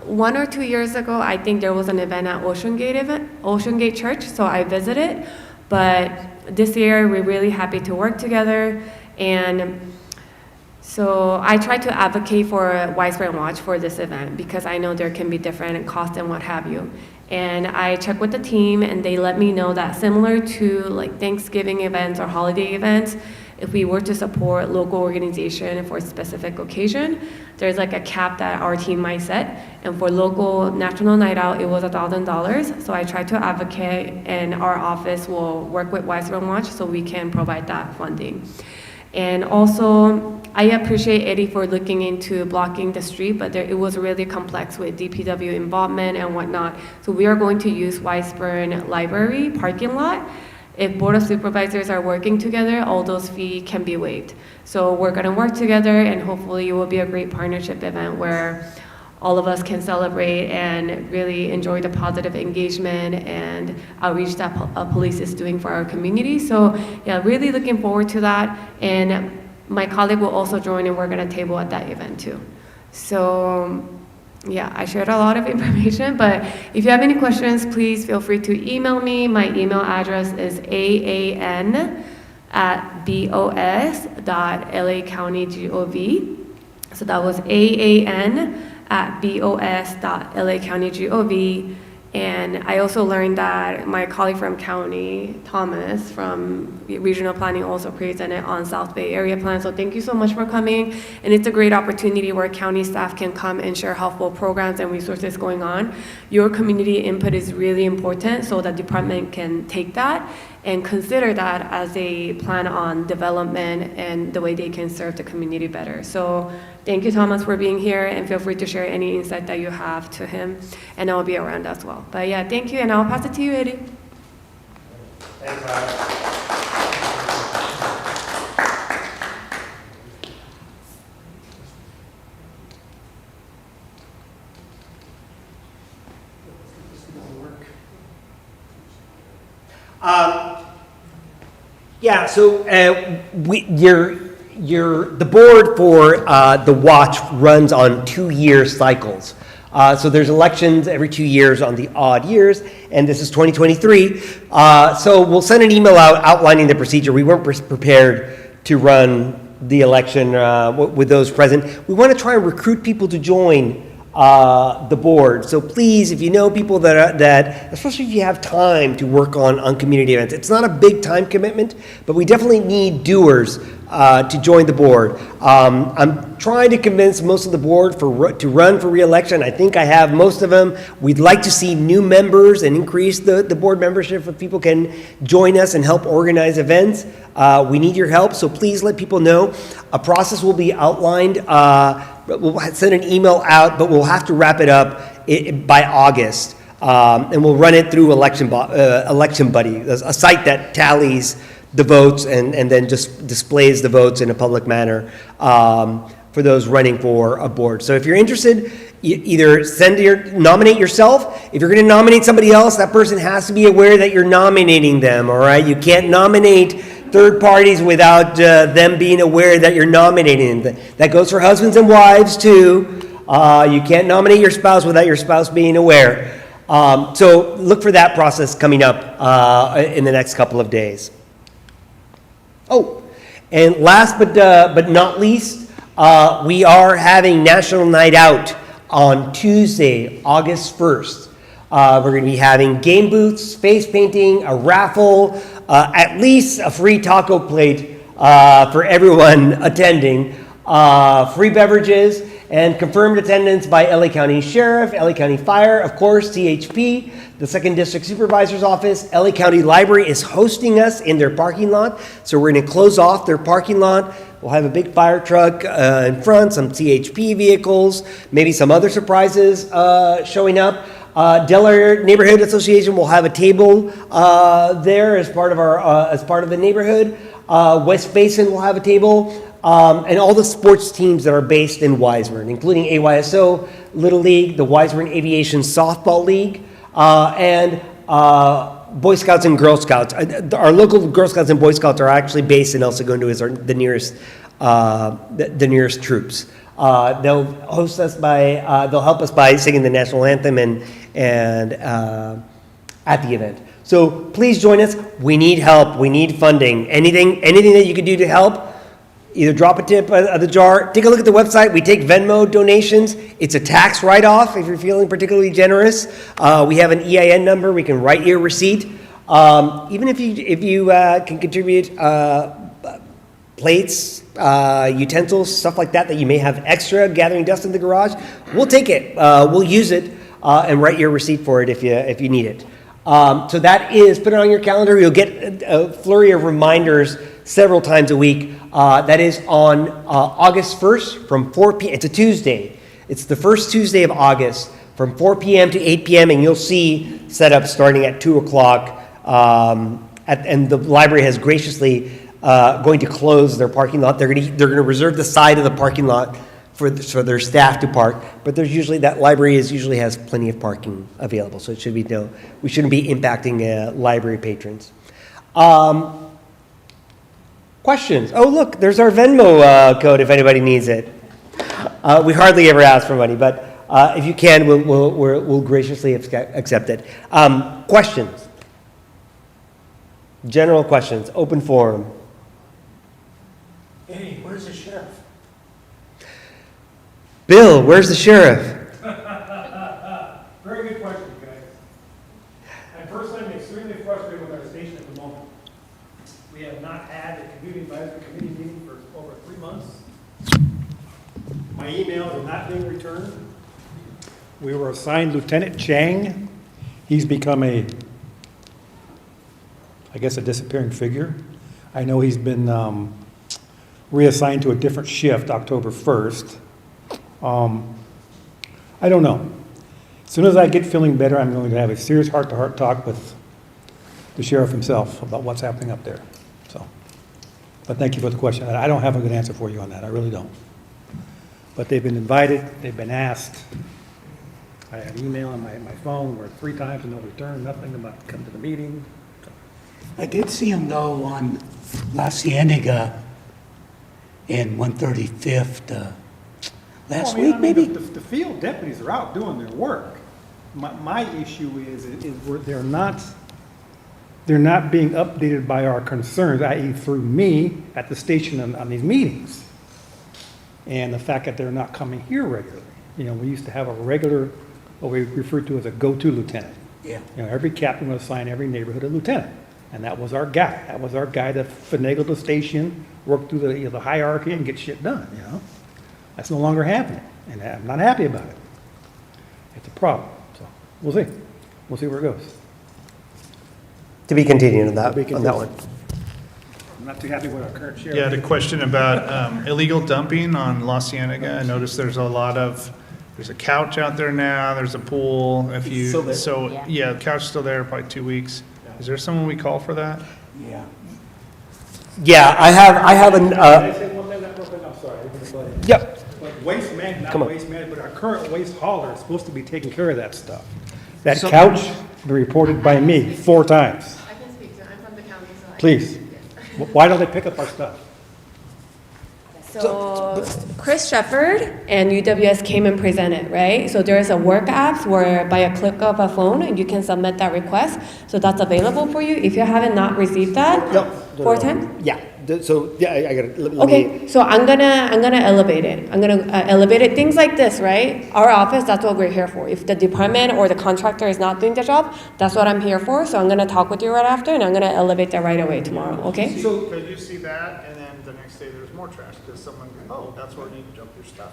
1 or 2 years ago, I think there was an event at Ocean Gate Church, so I visited. But this year, we're really happy to work together. And so I try to advocate for Wiseburn Watch for this event because I know there can be different costs and what have you. And I check with the team, and they let me know that similar to like Thanksgiving events or holiday events, if we were to support local organization for a specific occasion, there's like a cap that our team might set. And for local National Night Out, it was $1,000. So I try to advocate, and our office will work with Wiseburn Watch so we can provide that funding. And also, I appreciate Eddie for looking into blocking the street, but it was really complex with DPW involvement and whatnot. So we are going to use Wiseburn Library parking lot. If Board of Supervisors are working together, all those fees can be waived. So we're gonna work together, and hopefully it will be a great partnership event where all of us can celebrate and really enjoy the positive engagement and outreach that police is doing for our community. So yeah, really looking forward to that. And my colleague will also join, and we're gonna table at that event too. So yeah, I shared a lot of information, but if you have any questions, please feel free to email me. My email address is aan@bos.lacounty.gov. So that was AAN@bos.lacounty.gov. And I also learned that my colleague from county, Thomas, from regional planning, also presented on South Bay area plan. So thank you so much for coming. And it's a great opportunity where county staff can come and share helpful programs and resources going on. Your community input is really important, so the department can take that and consider that as a plan on development and the way they can serve the community better. So thank you, Thomas, for being here, and feel free to share any insight that you have to him, and I'll be around as well. But yeah, thank you, and I'll pass it to you, Eddie. Thanks, Alex. Yeah, so the board for the watch runs on 2-year cycles. So there's elections every 2 years on the odd years, and this is 2023. So we'll send an email out outlining the procedure. We weren't prepared to run the election with those present. We want to try and recruit people to join the board. So please, if you know people that especially if you have time to work on community events, it's not a big time commitment, but we definitely need doers to join the board. I'm trying to convince most of the board to run for re-election. I think I have most of them. We'd like to see new members and increase the board membership if people can join us and help organize events. We need your help, so please let people know. A process will be outlined. We'll send an email out, but we'll have to wrap it up by August. And we'll run it through Election Buddy, a site that tallies the votes and then just displays the votes in a public manner for those running for a board. So if you're interested, either nominate yourself. If you're going to nominate somebody else, that person has to be aware that you're nominating them, all right? You can't nominate third parties without them being aware that you're nominating them. That goes for husbands and wives too. You can't nominate your spouse without your spouse being aware. So look for that process coming up in the next couple of days. Oh, and last but not least, we are having National Night Out on Tuesday, August 1st. We're going to be having game booths, face painting, a raffle, at least a free taco plate for everyone attending, free beverages, and confirmed attendance by LA County Sheriff, LA County Fire, of course, CHP, the 2nd District Supervisor's Office. LA County Library is hosting us in their parking lot, so we're going to close off their parking lot. We'll have a big fire truck in front, some CHP vehicles, maybe some other surprises showing up. Delaware Neighborhood Association will have a table there as part of the neighborhood. West Basin will have a table, and all the sports teams that are based in Wiseburn, including AYSO, Little League, the Wiseburn Aviation Softball League, and Boy Scouts and Girl Scouts. Our local Girl Scouts and Boy Scouts are actually based in El Segundo, is the nearest troops. They'll host us they'll help us by singing the national anthem and at the event. So please join us. We need help. We need funding. Anything that you can do to help, either drop a tip at the jar. Take a look at the website. We take Venmo donations. It's a tax write-off if you're feeling particularly generous. We have an EIN number. We can write your receipt. Even if you can contribute plates, utensils, stuff like that you may have extra gathering dust in the garage, we'll take it. We'll use it and write your receipt for it if you need it. So that is, put it on your calendar. You'll get a flurry of reminders several times a week. That is on August 1st from 4 p.m. It's a Tuesday. It's the first Tuesday of August from 4 p.m. to 8 p.m. And you'll see setup starting at 2 o'clock. And the library has graciously going to close their parking lot. They're going to reserve the side of the parking lot for their staff to park. But that library usually has plenty of parking available. So we shouldn't be impacting library patrons. Questions? Oh, look, there's our Venmo code if anybody needs it. We hardly ever ask for money, but if you can, we'll graciously accept it. Questions? General questions, open forum. Hey, where's the sheriff? Bill, where's the sheriff? Very good question, guys. And personally, I'm extremely frustrated with our station at the moment. We have not had a community advisory committee meeting for over 3 months. My emails are not being returned. We were assigned Lieutenant Chang. He's become I guess, a disappearing figure. I know he's been reassigned to a different shift October 1st. I don't know. As soon as I get feeling better, I'm going to have a serious heart-to-heart talk with the sheriff himself about what's happening up there. So, but thank you for the question. I don't have a good answer for you on that. I really don't. But they've been invited. They've been asked. I had email on my phone where 3 times and no return, nothing about come to the meeting. I did see him though on La Cienega and 135th last Well, I mean, week, maybe? The field deputies are out doing their work. My issue is they're not being updated by our concerns, i.e. through me at the station on these meetings. And the fact that they're not coming here regularly. You know, we used to have a regular, what we referred to as a go-to lieutenant. Yeah. You know, every captain would assign every neighborhood a lieutenant. And that was our guy. That was our guy that finagled the station, worked through the hierarchy and get shit done, you know? That's no longer happening, and I'm not happy about it. It's a problem, so we'll see. We'll see where it goes. To be continued on that To be on that one. I'm not too happy with our current sheriff. Yeah, the question about illegal dumping on La Cienega. I noticed there's a couch out there now, there's a pool. If you, still there. so, yeah, the couch's still there, probably 2 weeks. Is there someone we call for that? Yeah. Yeah, I have an. Can I say one thing, real quick? I'm sorry. Yep. But waste man, not Come on. waste man, but our current waste hauler is supposed to be taking care of that stuff. That couch been reported by me 4 times. I can speak to it. I'm from the county, so I. Please. Why don't they pick up our stuff? So Chris Shepard and UWS came and presented, right? So there's a work app where by a click of a phone, you can submit that request. So that's available for you. If you haven't not received that, Yep. 4 times? Yeah. So yeah, I got it. Okay, so I'm gonna elevate it. I'm gonna elevate it. Things like this, right? Our office, that's what we're here for. If the department or the contractor is not doing the job, that's what I'm here for. So I'm gonna talk with you right after, and I'm gonna elevate that right away tomorrow. Okay? So could you see that, and then the next day there's more trash, because someone, oh, that's where you need to dump your stuff.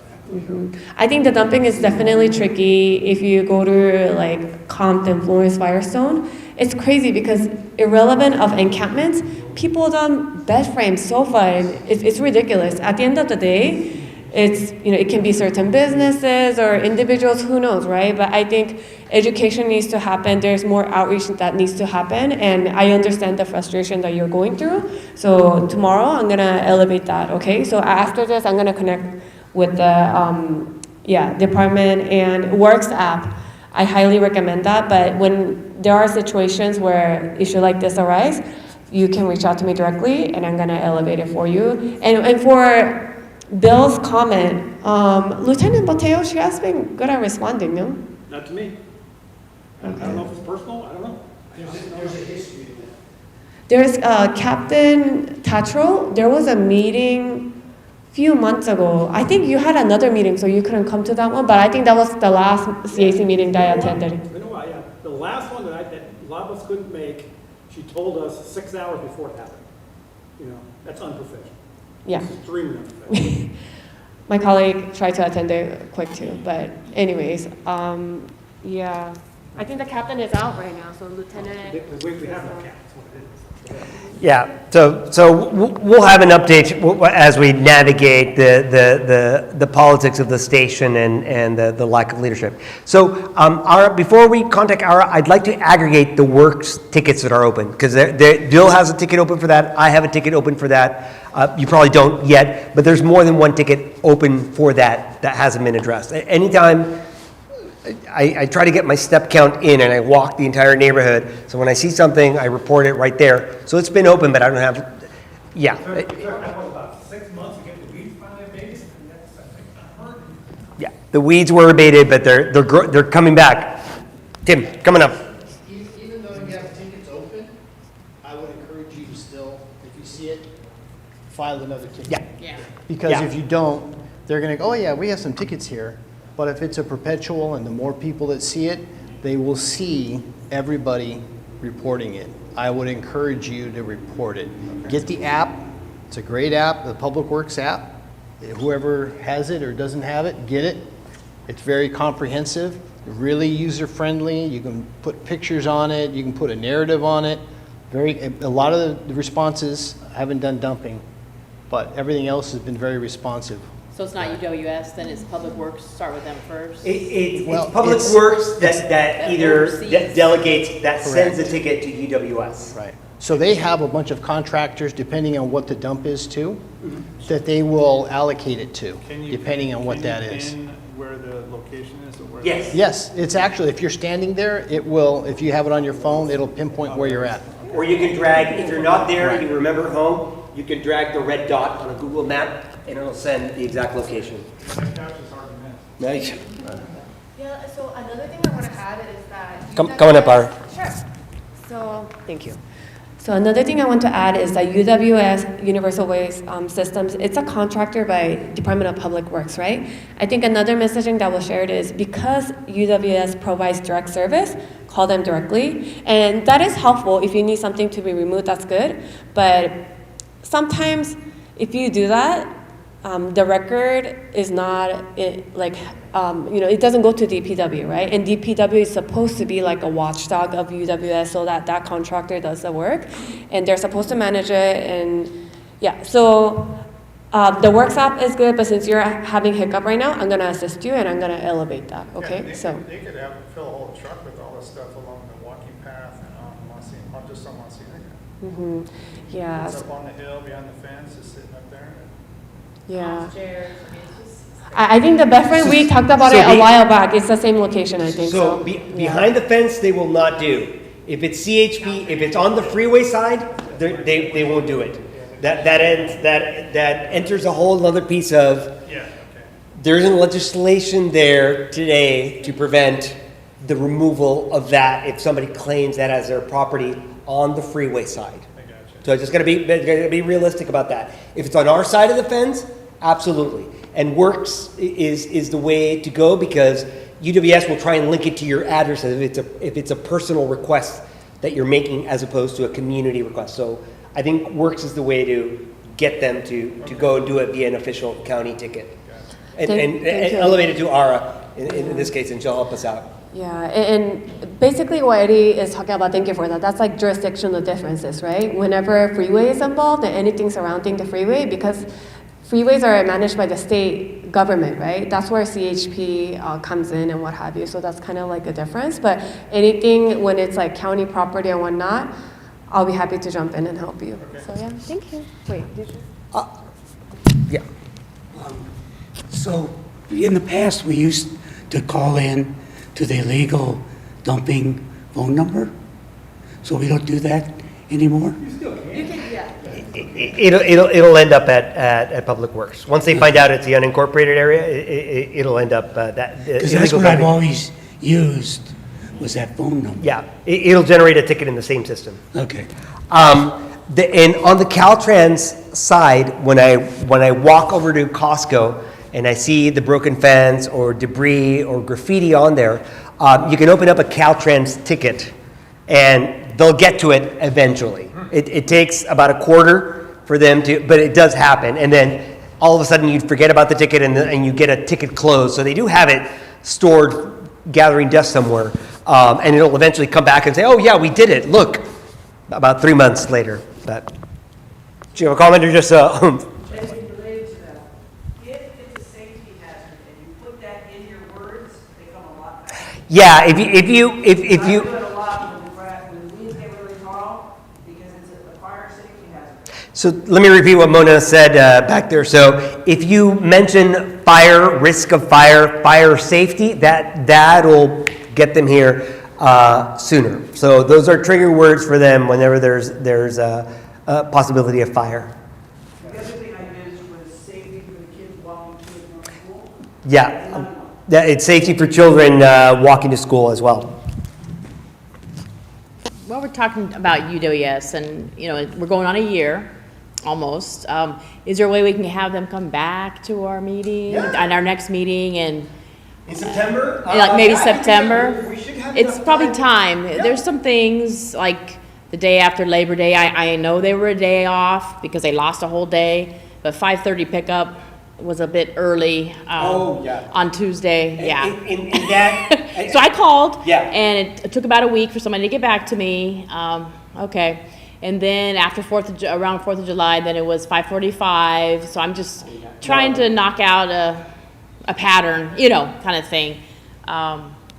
I think the dumping is definitely tricky. If you go to like Compton, Florence, Firestone, it's crazy because irrelevant of encampments, people dump bed frames, sofa, and it's ridiculous. At the end of the day, it's, you know, it can be certain businesses or individuals, who knows, right? But I think education needs to happen. There's more outreach that needs to happen, and I understand the frustration that you're going through. So tomorrow, I'm gonna elevate that, okay? So after this, I'm gonna connect with the department and Works app. I highly recommend that, but when there are situations where issue like this arise, you can reach out to me directly, and I'm gonna elevate it for you. And for Bill's comment, Lieutenant Mateo, she has been good at responding, no? Not to me. I don't know if it's personal, I don't know. There's a history to that. There's Captain Tatro. There was a meeting a few months ago. I think you had another meeting, so you couldn't come to that one, but I think that was the last CAC meeting that I attended. You know what, yeah, the last one that a lot of us couldn't make, she told us 6 hours before it happened. You know, that's unprofessional. Yeah. Extremely unprofessional. My colleague tried to attend it quick too, but anyways, yeah. I think the captain is out right now, so Lieutenant. We have no cap, that's what it is. Yeah, so we'll have an update as we navigate the politics of the station and the lack of leadership. So before we contact Ara, I'd like to aggregate the works tickets that are open, because Bill has a ticket open for that, I have a ticket open for that, you probably don't yet, but there's more than one ticket open for that hasn't been addressed. Anytime I try to get my step count in, and I walk the entire neighborhood. So when I see something, I report it right there. So it's been open, but I don't have, yeah. That was about 6 months to get the weeds finally abated, and that's, I think, unheard of. Yeah, the weeds were abated, but they're coming back. Tim, coming up. Even though you have tickets open, I would encourage you to still, if you see it, file another ticket. Yeah. Yeah. Because Yeah. if you don't, they're gonna go, oh yeah, we have some tickets here. But if it's a perpetual and the more people that see it, they will see everybody reporting it. I would encourage you to report it. Get the app. It's a great app, the Public Works app. Whoever has it or doesn't have it, get it. It's very comprehensive, really user-friendly. You can put pictures on it. You can put a narrative on it. A lot of the responses haven't done dumping, but everything else has been very responsive. So it's not UWS, then it's Public Works, start with them first? It's Well, Public it's- Works that either oversees. delegates, that sends a Correct. ticket to UWS. Right. So they have a bunch of contractors, depending on what the dump is too, that they will allocate it to, depending on what that is. Can you pin where the location is or where? Yes. Yes, it's actually, if you're standing there, it will, if you have it on your phone, it'll pinpoint where you're at. Or you can drag, if you're not there and you remember home, you can drag the red dot on a Google map and it'll send the exact location. That couch is hard to miss. Nice. Yeah, so another thing I want to add is that. Come on up, Ara. Sure. So, thank you. So another thing I want to add is that UWS, Universal Waste Systems, it's a contractor by Department of Public Works, right? I think another messaging that was shared is because UWS provides direct service, call them directly. And that is helpful. If you need something to be removed, that's good. But sometimes if you do that, the record is not, it doesn't go to DPW, right? And DPW is supposed to be like a watchdog of UWS so that that contractor does the work. And they're supposed to manage it. And yeah, so the Works app is good, but since you're having hiccup right now, I'm going to assist you and I'm going to elevate that, okay? Yeah, So. they could fill a whole truck with all this stuff along the walking path and on just on Los Cienega. Yeah. It's up on the hill, behind the fence, just sitting up there. Yeah. Chairs, I mean, it's just. I think the best friend, we talked about So it a while back. It's the same location, I think. So So, behind the fence, they will not do. If it's CHP, if it's on the freeway side, they won't do it. That enters a whole other piece of, Yeah, okay. there isn't legislation there today to prevent the removal of that if somebody claims that as their property on the freeway side. I got you. So just gotta be realistic about that. If it's on our side of the fence, absolutely. And Works is the way to go because UWS will try and link it to your address if it's a personal request that you're making as opposed to a community request. So I think Works is the way to get them to go and do it via an official county ticket. And Thank you. elevate it to Ara in this case, and she'll help us out. yeah, and basically what Eddie is talking about, thank you for that, that's like jurisdictional differences, right? Whenever freeway is involved and anything surrounding the freeway, because freeways are managed by the state government, right? That's where CHP comes in and what have you, so that's kind of like a difference. But anything when it's like county property and whatnot, I'll be happy to jump in and help you. So yeah, thank you. Wait, did you? Yeah. So, in the past, we used to call in to the illegal dumping phone number. So we don't do that anymore? It'll end up at Public Works. Once they find out it's the unincorporated area, it'll end up that. Because that's what I've always used, was that phone number. Yeah, it'll generate a ticket in the same system. Okay. And on the Caltrans side, when I walk over to Costco and I see the broken fence or debris or graffiti on there, you can open up a Caltrans ticket and they'll get to it eventually. It takes about a quarter for them to, but it does happen. And then all of a sudden you forget about the ticket and you get a ticket closed. So they do have it stored, gathering dust somewhere. And it'll eventually come back and say, oh yeah, we did it, look, about 3 months later. But, do you have a comment or just Related to that, if it's a safety hazard and you put that in your words, they come a lot faster. yeah, if you, I do it a lot when the weeds get really tall, because it's a fire safety hazard. so let me repeat what Mona said back there. So if you mention fire, risk of fire, fire safety, that'll get them here sooner. So those are trigger words for them whenever there's a possibility of fire. The other thing I used was safety for the kids walking to and from school. Yeah, it's safety for children walking to school as well. Well, we're talking about UWS and, we're going on a year. almost. Is there a way we can have them come back to our meeting, Yeah. on our next meeting, and In September? like maybe Yeah, I think September? we should have It's enough probably time. time. There's some things, like the day after Labor Day, I know they were a day off because they lost a whole day, but 5:30 pickup was a bit early. Oh, yeah. On Tuesday, yeah. And that. So I called. Yeah. And it took about a week for somebody to get back to me. Okay. And then after around 4th of July, then it was 5:45. So I'm just trying to knock out a pattern, kind of thing.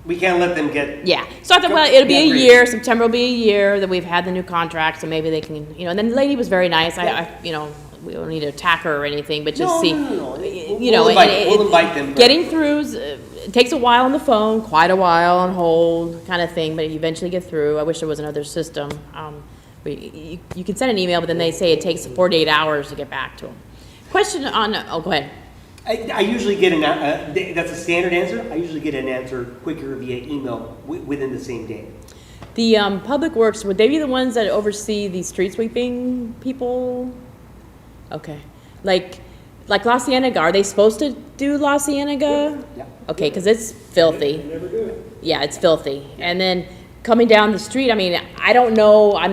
We can't let them get. Yeah. So I thought, well, it'll be a Yeah, year. September will be a year that we've had the new contract, so maybe they can, and then the lady was very nice. We don't need to attack her or anything, but just see. No. We'll invite them. Getting through, it takes a while on the phone, quite a while on hold, kind of thing, but you eventually get through. I wish there was another system. But you can send an email, but then they say it takes 48 hours to get back to them. Question on, go ahead. I usually get that's a standard answer. I usually get an answer quicker via email within the same day. The Public Works, would they be the ones that oversee the street sweeping people? Okay. Like La Cienega, are they supposed to do La Cienega? Yeah. Okay, because it's filthy. They never do it. Yeah, it's filthy. And then coming down the street, I mean, I don't know, I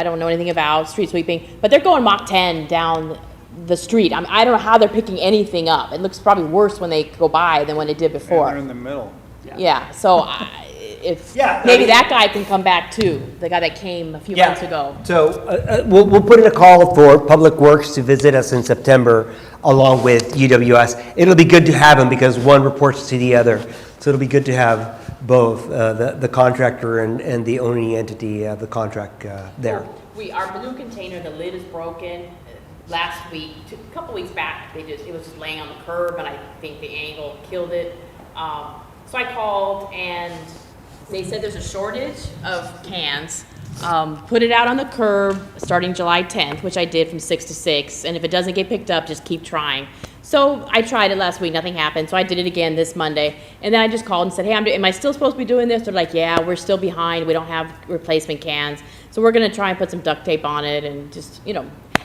don't know anything about street sweeping, but they're going Mach 10 down the street. I don't know how they're picking anything up. It looks probably worse when they go by than when it did Yeah, before. they're in the middle. Yeah, so maybe that guy can come back too, the guy that came a few months ago. So we'll put in a call for Public Works to visit us in September along with UWS. It'll be good to have them because one reports to the other. So it'll be good to have both the contractor and the owning entity of the contract there. Our blue container, the lid is broken. Last week, a couple weeks back, it was just laying on the curb, and I think the angle killed it. So I called, and they said there's a shortage of cans. Put it out on the curb starting July 10th, which I did from 6 to 6, and if it doesn't get picked up, just keep trying. So I tried it last week, nothing happened, so I did it again this Monday, and then I just called and said, hey, am I still supposed to be doing this? They're like, yeah, we're still behind, we don't have replacement cans, so we're gonna try and put some duct tape on it, and just,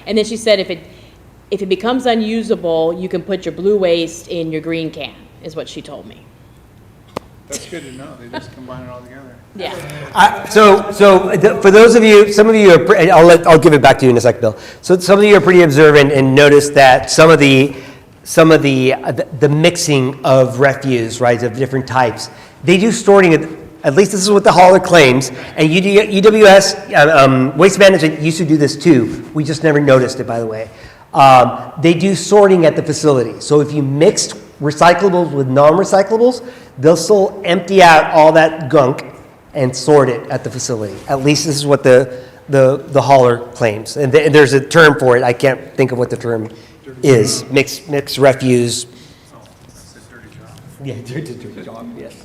and then she said if it becomes unusable, you can put your blue waste in your green can, is what she told me. That's good to know. They just combine it all together. Yeah. For those of you, some of you are, I'll give it back to you in a sec, Bill. So some of you are pretty observant and notice that some of the mixing of refuse, right, of different types, they do sorting. At least this is what the hauler claims. And UWS Waste Management used to do this too. We just never noticed it, by the way. They do sorting at the facility. So if you mixed recyclables with non-recyclables, they'll still empty out all that gunk and sort it at the facility. At least this is what the hauler claims. And there's a term for it. I can't think of what the term is. Mixed refuse. Oh, that's a dirty job. Yeah, dirty job, yes.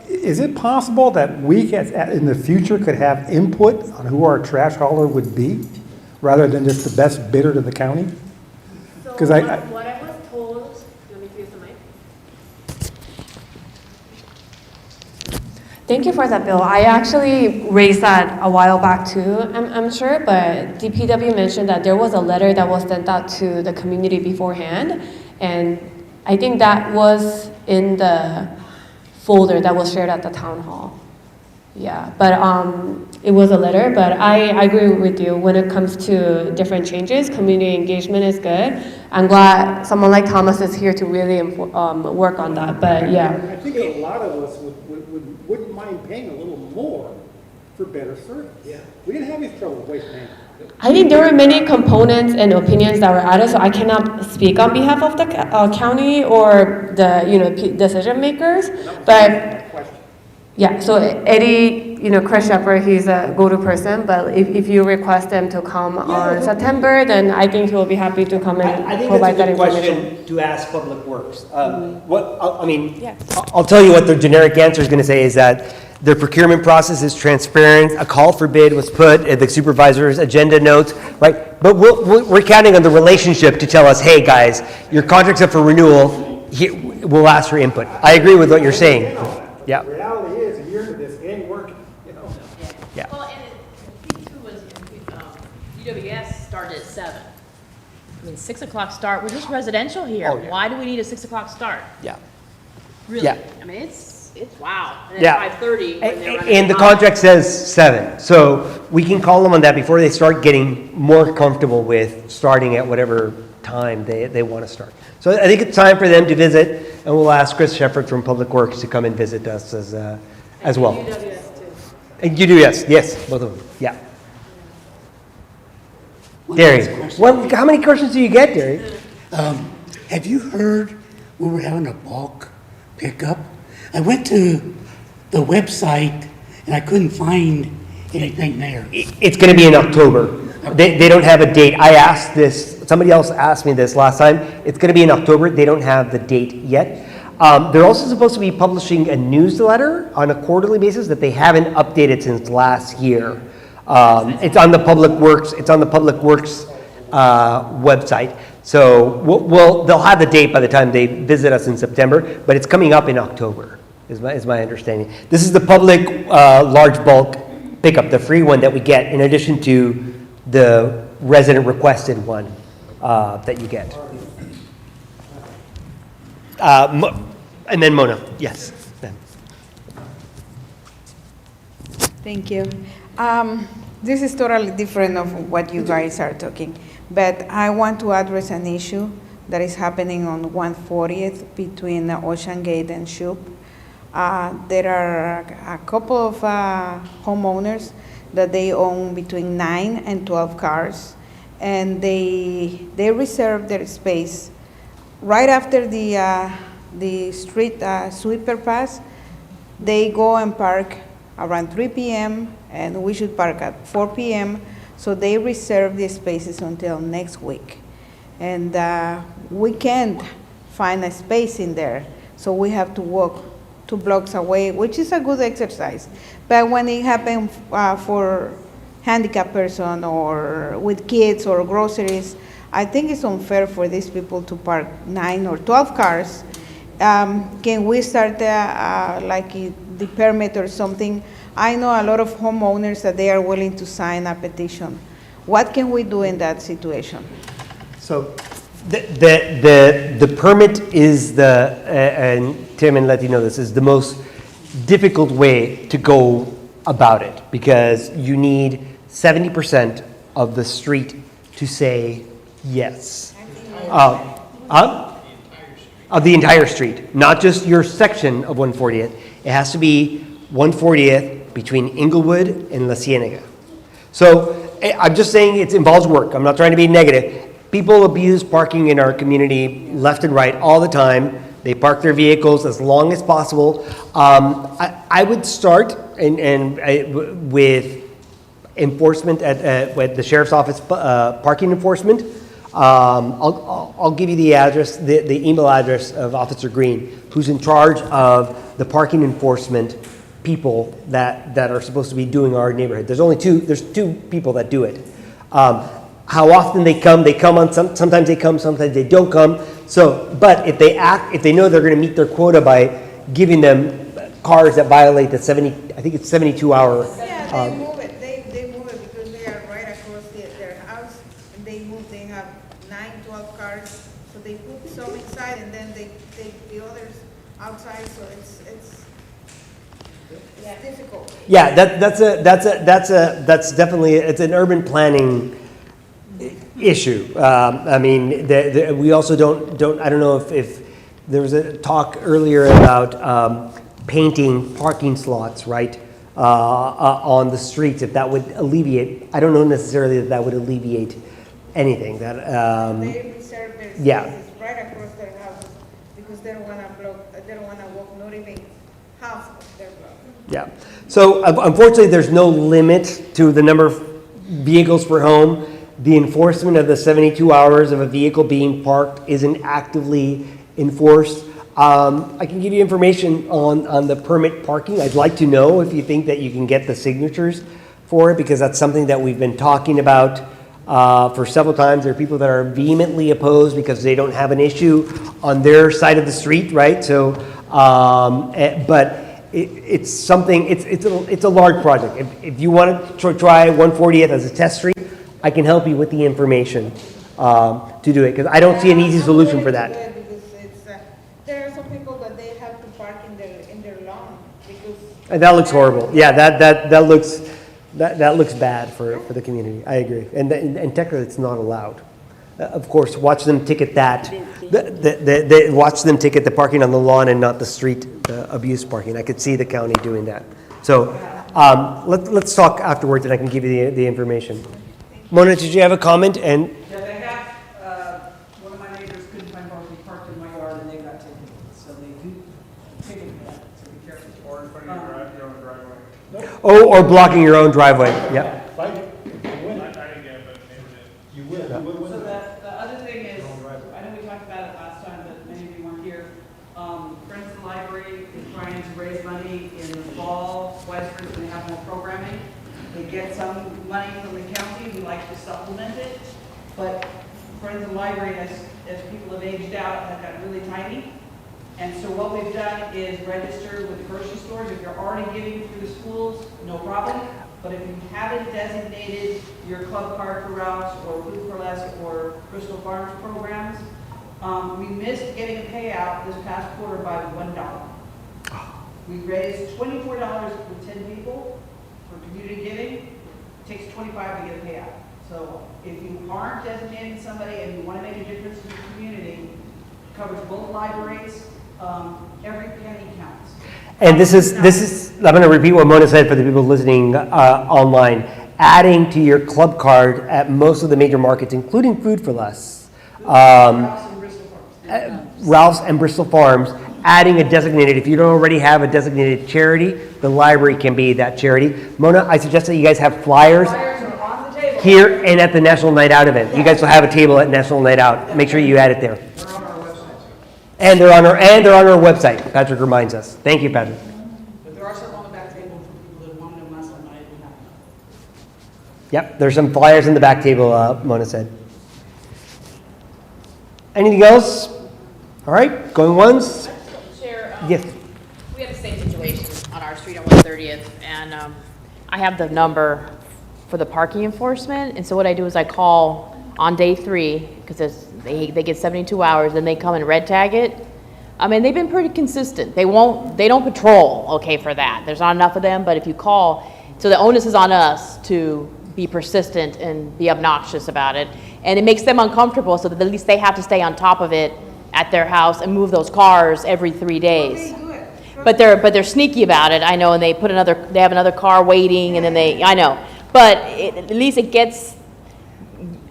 Is it possible that we in the future could have input on who our trash hauler would be, rather than just the best bidder to the county? So 'Cause what I was told, you want me to use the mic? Thank you for that, Bill. I actually raised that a while back too, I'm sure, but DPW mentioned that there was a letter that was sent out to the community beforehand, and I think that was in the folder that was shared at the town hall. Yeah, but it was a letter, but I agree with you. When it comes to different changes, community engagement is good. I'm glad someone like Thomas is here to really work on that, but yeah. I think a lot of us wouldn't mind paying a little more for better service. Yeah. We didn't have any trouble with waste management. I think there were many components and opinions that were added, so I cannot speak on behalf of the county or the decision makers, but yeah, so Eddie, Chris Shepard, he's a go-to person, but if you request him to come on September, then I think he'll be happy to come and provide that information. I think that's a good question to ask Public Works. I'll tell you what their generic answer is going to say is that their procurement process is transparent, a call for bid was put at the supervisor's agenda notes, right? But we're counting on the relationship to tell us, hey guys, your contract's up for renewal, we'll ask for input. I agree with what you're saying. Yeah. The reality is, a year into this, it ain't working, Yeah. Well, and the thing too was, UWS started at 7. I mean, 6 o'clock start, we're just residential here. Oh, yeah. Why do we need a 6 o'clock start? Yeah. Really? Yeah. I mean, it's wow. And Yeah. at 5:30 when they're running And the hot. contract says 7, so we can call them on that before they start getting more comfortable with starting at whatever time they want to start. So I think it's time for them to visit, and we'll ask Chris Shepard from Public Works to come and visit us as well. UWS too. And you do, yes, both of them, yeah. One Derry, last question. how many questions do you get, Derry? Have you heard we were having a bulk pickup? I went to the website and I couldn't find anything there. It's going to be in October. They don't have a date. I asked this, somebody else asked me this last time. It's going to be in October. They don't have the date yet. They're also supposed to be publishing a newsletter on a quarterly basis that they haven't updated since last year. It's on the Public Works. It's on the Public Works website. So they'll have the date by the time they visit us in September, but it's coming up in October. Is my understanding. This is the public large bulk pickup, the free one that we get, in addition to the resident requested one that you get. And then Mona, yes. Then. Thank you. This is totally different of what you guys are talking, but I want to address an issue that is happening on 140th between Ocean Gate and Shoup. There are a couple of homeowners that they own between 9 and 12 cars, and they reserve their space right after the street sweeper pass. They go and park around 3 p.m. and we should park at 4 p.m. So they reserve the spaces until next week, and we can't find a space in there, so we have to walk 2 blocks away, which is a good exercise. But when it happens for handicapped person or with kids or groceries, I think it's unfair for these people to park 9 or 12 cars. Can we start like the permit or something? I know a lot of homeowners that they are willing to sign a petition. What can we do in that situation? So the permit is and Tim and let you know this, is the most difficult way to go about it, because you need 70% of the street to say yes. Of the entire street, not just your section of 140th. It has to be 140th between Inglewood and La Cienega. So I'm just saying it involves work. I'm not trying to be negative. People abuse parking in our community left and right all the time. They park their vehicles as long as possible. I would start with enforcement at the sheriff's office, parking enforcement. I'll give you the address, the email address of Officer Green, who's in charge of the parking enforcement people that are supposed to be doing our neighborhood. There's two people that do it. How often they come on sometimes they come, sometimes they don't come. So, but if they know they're going to meet their quota by giving them cars that violate the 72 hour. Yeah, they move it. They move it because they are right across their house, and they move. They have 9, 12 cars, so they put some inside, and then they take the others outside. So it's difficult. Yeah, that's definitely, it's an urban planning issue. I mean, we also don't. I don't know if there was a talk earlier about painting parking slots, right, on the streets. If that would alleviate, I don't know necessarily that would alleviate anything. That they reserve their spaces right across their houses because they don't want to block. They don't want to walk not even half of their block. Yeah. So unfortunately, there's no limit to the number of vehicles per home. The enforcement of the 72 hours of a vehicle being parked isn't actively enforced. I can give you information on the permit parking. I'd like to know if you think that you can get the signatures for it, because that's something that we've been talking about for several times. There are people that are vehemently opposed because they don't have an issue on their side of the street, right? So, but it's something. It's a large project. If you want to try 140th as a test street, I can help you with the information to do it, because I don't see an easy solution for that. Because it's, there are some people that they have to park in their lawn because. And that looks horrible. Yeah, that looks bad for the community. I agree. And technically, it's not allowed. Of course, watch them ticket that. Watch them ticket the parking on the lawn and not the street abuse parking. I could see the county doing that. So let's talk afterwards, and I can give you the information. Mona, did you have a comment? And Yeah, they have, one of my neighbors couldn't find parking, parked in my yard, and they got ticketed, so they do ticket that, so be careful. Or in front of your own driveway. or blocking your own driveway. Yep. I didn't get it, but neighbor did. You will. So the other thing is, I know we talked about it last time, but many of you weren't here. Friends of the Library is trying to raise money in the fall. Western's going to have more programming. They get some money from the county. We like to supplement it. But Friends of the Library, as people have aged out, have got really tiny. And so what we've done is register with grocery stores. If you're already giving through the schools, no problem. But if you haven't designated your club card for Ralph's or Food for Less or Bristol Farms programs, we missed getting a payout this past quarter by $1. We raised $24 for 10 people for community giving. It takes 25 to get a payout. So if you aren't designating somebody and you want to make a difference in the community, it covers both libraries. Every penny counts. And this is, I'm going to repeat what Mona said for the people listening online. Adding to your club card at most of the major markets, including Food for Less, Ralph's and Bristol Farms, adding a designated, if you don't already have a designated charity, the library can be that charity. Mona, I suggest that you guys have flyers Flyers are on the table. here and at the National Night Out event. You guys will have a table at National Night Out. Make sure you add it there. They're on our website. And they're on our website. Patrick reminds us. Thank you, Patrick. But there are some on the back table for people that wanted them last time, but I didn't have them. Yep, there's some flyers in the back table, Mona said. Anything else? All right, going once? Chair, Yes. we have the same situation on our street on 130th, and I have the number for the parking enforcement, and so what I do is I call on day 3, because they get 72 hours, then they come and red tag it. I mean, they've been pretty consistent. They don't patrol, okay, for that. There's not enough of them, but if you call, so the onus is on us to be persistent and be obnoxious about it, and it makes them uncomfortable, so that at least they have to stay on top of it at their house and move those cars every 3 days. But they're sneaky about it, I know, and they have another car waiting, and then I know. But at least it gets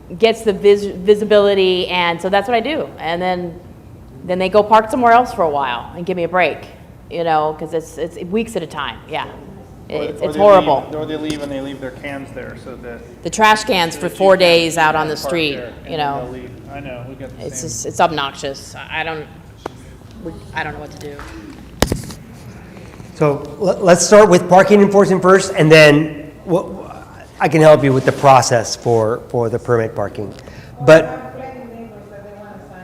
the visibility, and so that's what I do. And then they go park somewhere else for a while and give me a break, because it's weeks at a time, yeah. It's horrible. Or they leave and they leave their cans there, so that. The trash cans for 4 days out on the street, I know, we got the It's same. just, it's obnoxious. I don't know what to do. So let's start with parking enforcement first, and then I can help you with the process for the permit parking. But,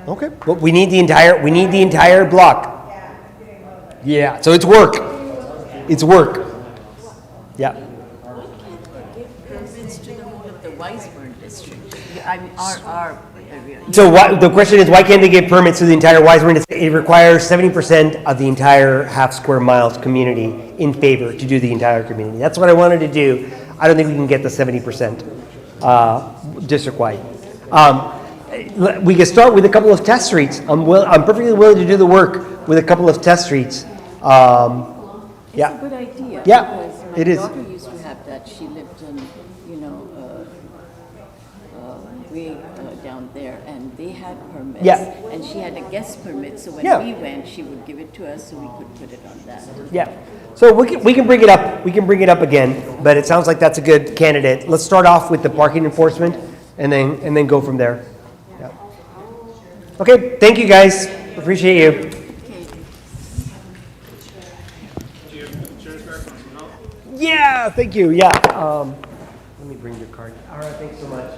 okay, but we need the entire block. Yeah, so it's work. It's work. Yeah. Give permits to the whole of the Wiseburn district. I mean, our area. So the question is, why can't they give permits to the entire Wiseburn? It requires 70% of the entire half square miles community in favor to do the entire community. That's what I wanted to do. I don't think we can get the 70% district-wide. We can start with a couple of test streets. I'm perfectly willing to do the work with a couple of test streets. It's a good idea. Yeah, because it is. My daughter used to have that. She lived in, way down there, and they had permits. Yeah. And she had a guest permit, so when Yeah. we went, she would give it to us, so we could put it on that. Yeah. So we can bring it up. We can bring it up again, but it sounds like that's a good candidate. Let's start off with the parking enforcement, and then go from there. Yeah. Okay. Thank you, guys. Appreciate you. Yeah. Thank you. Yeah. Let me bring your card. All right. Thanks so much.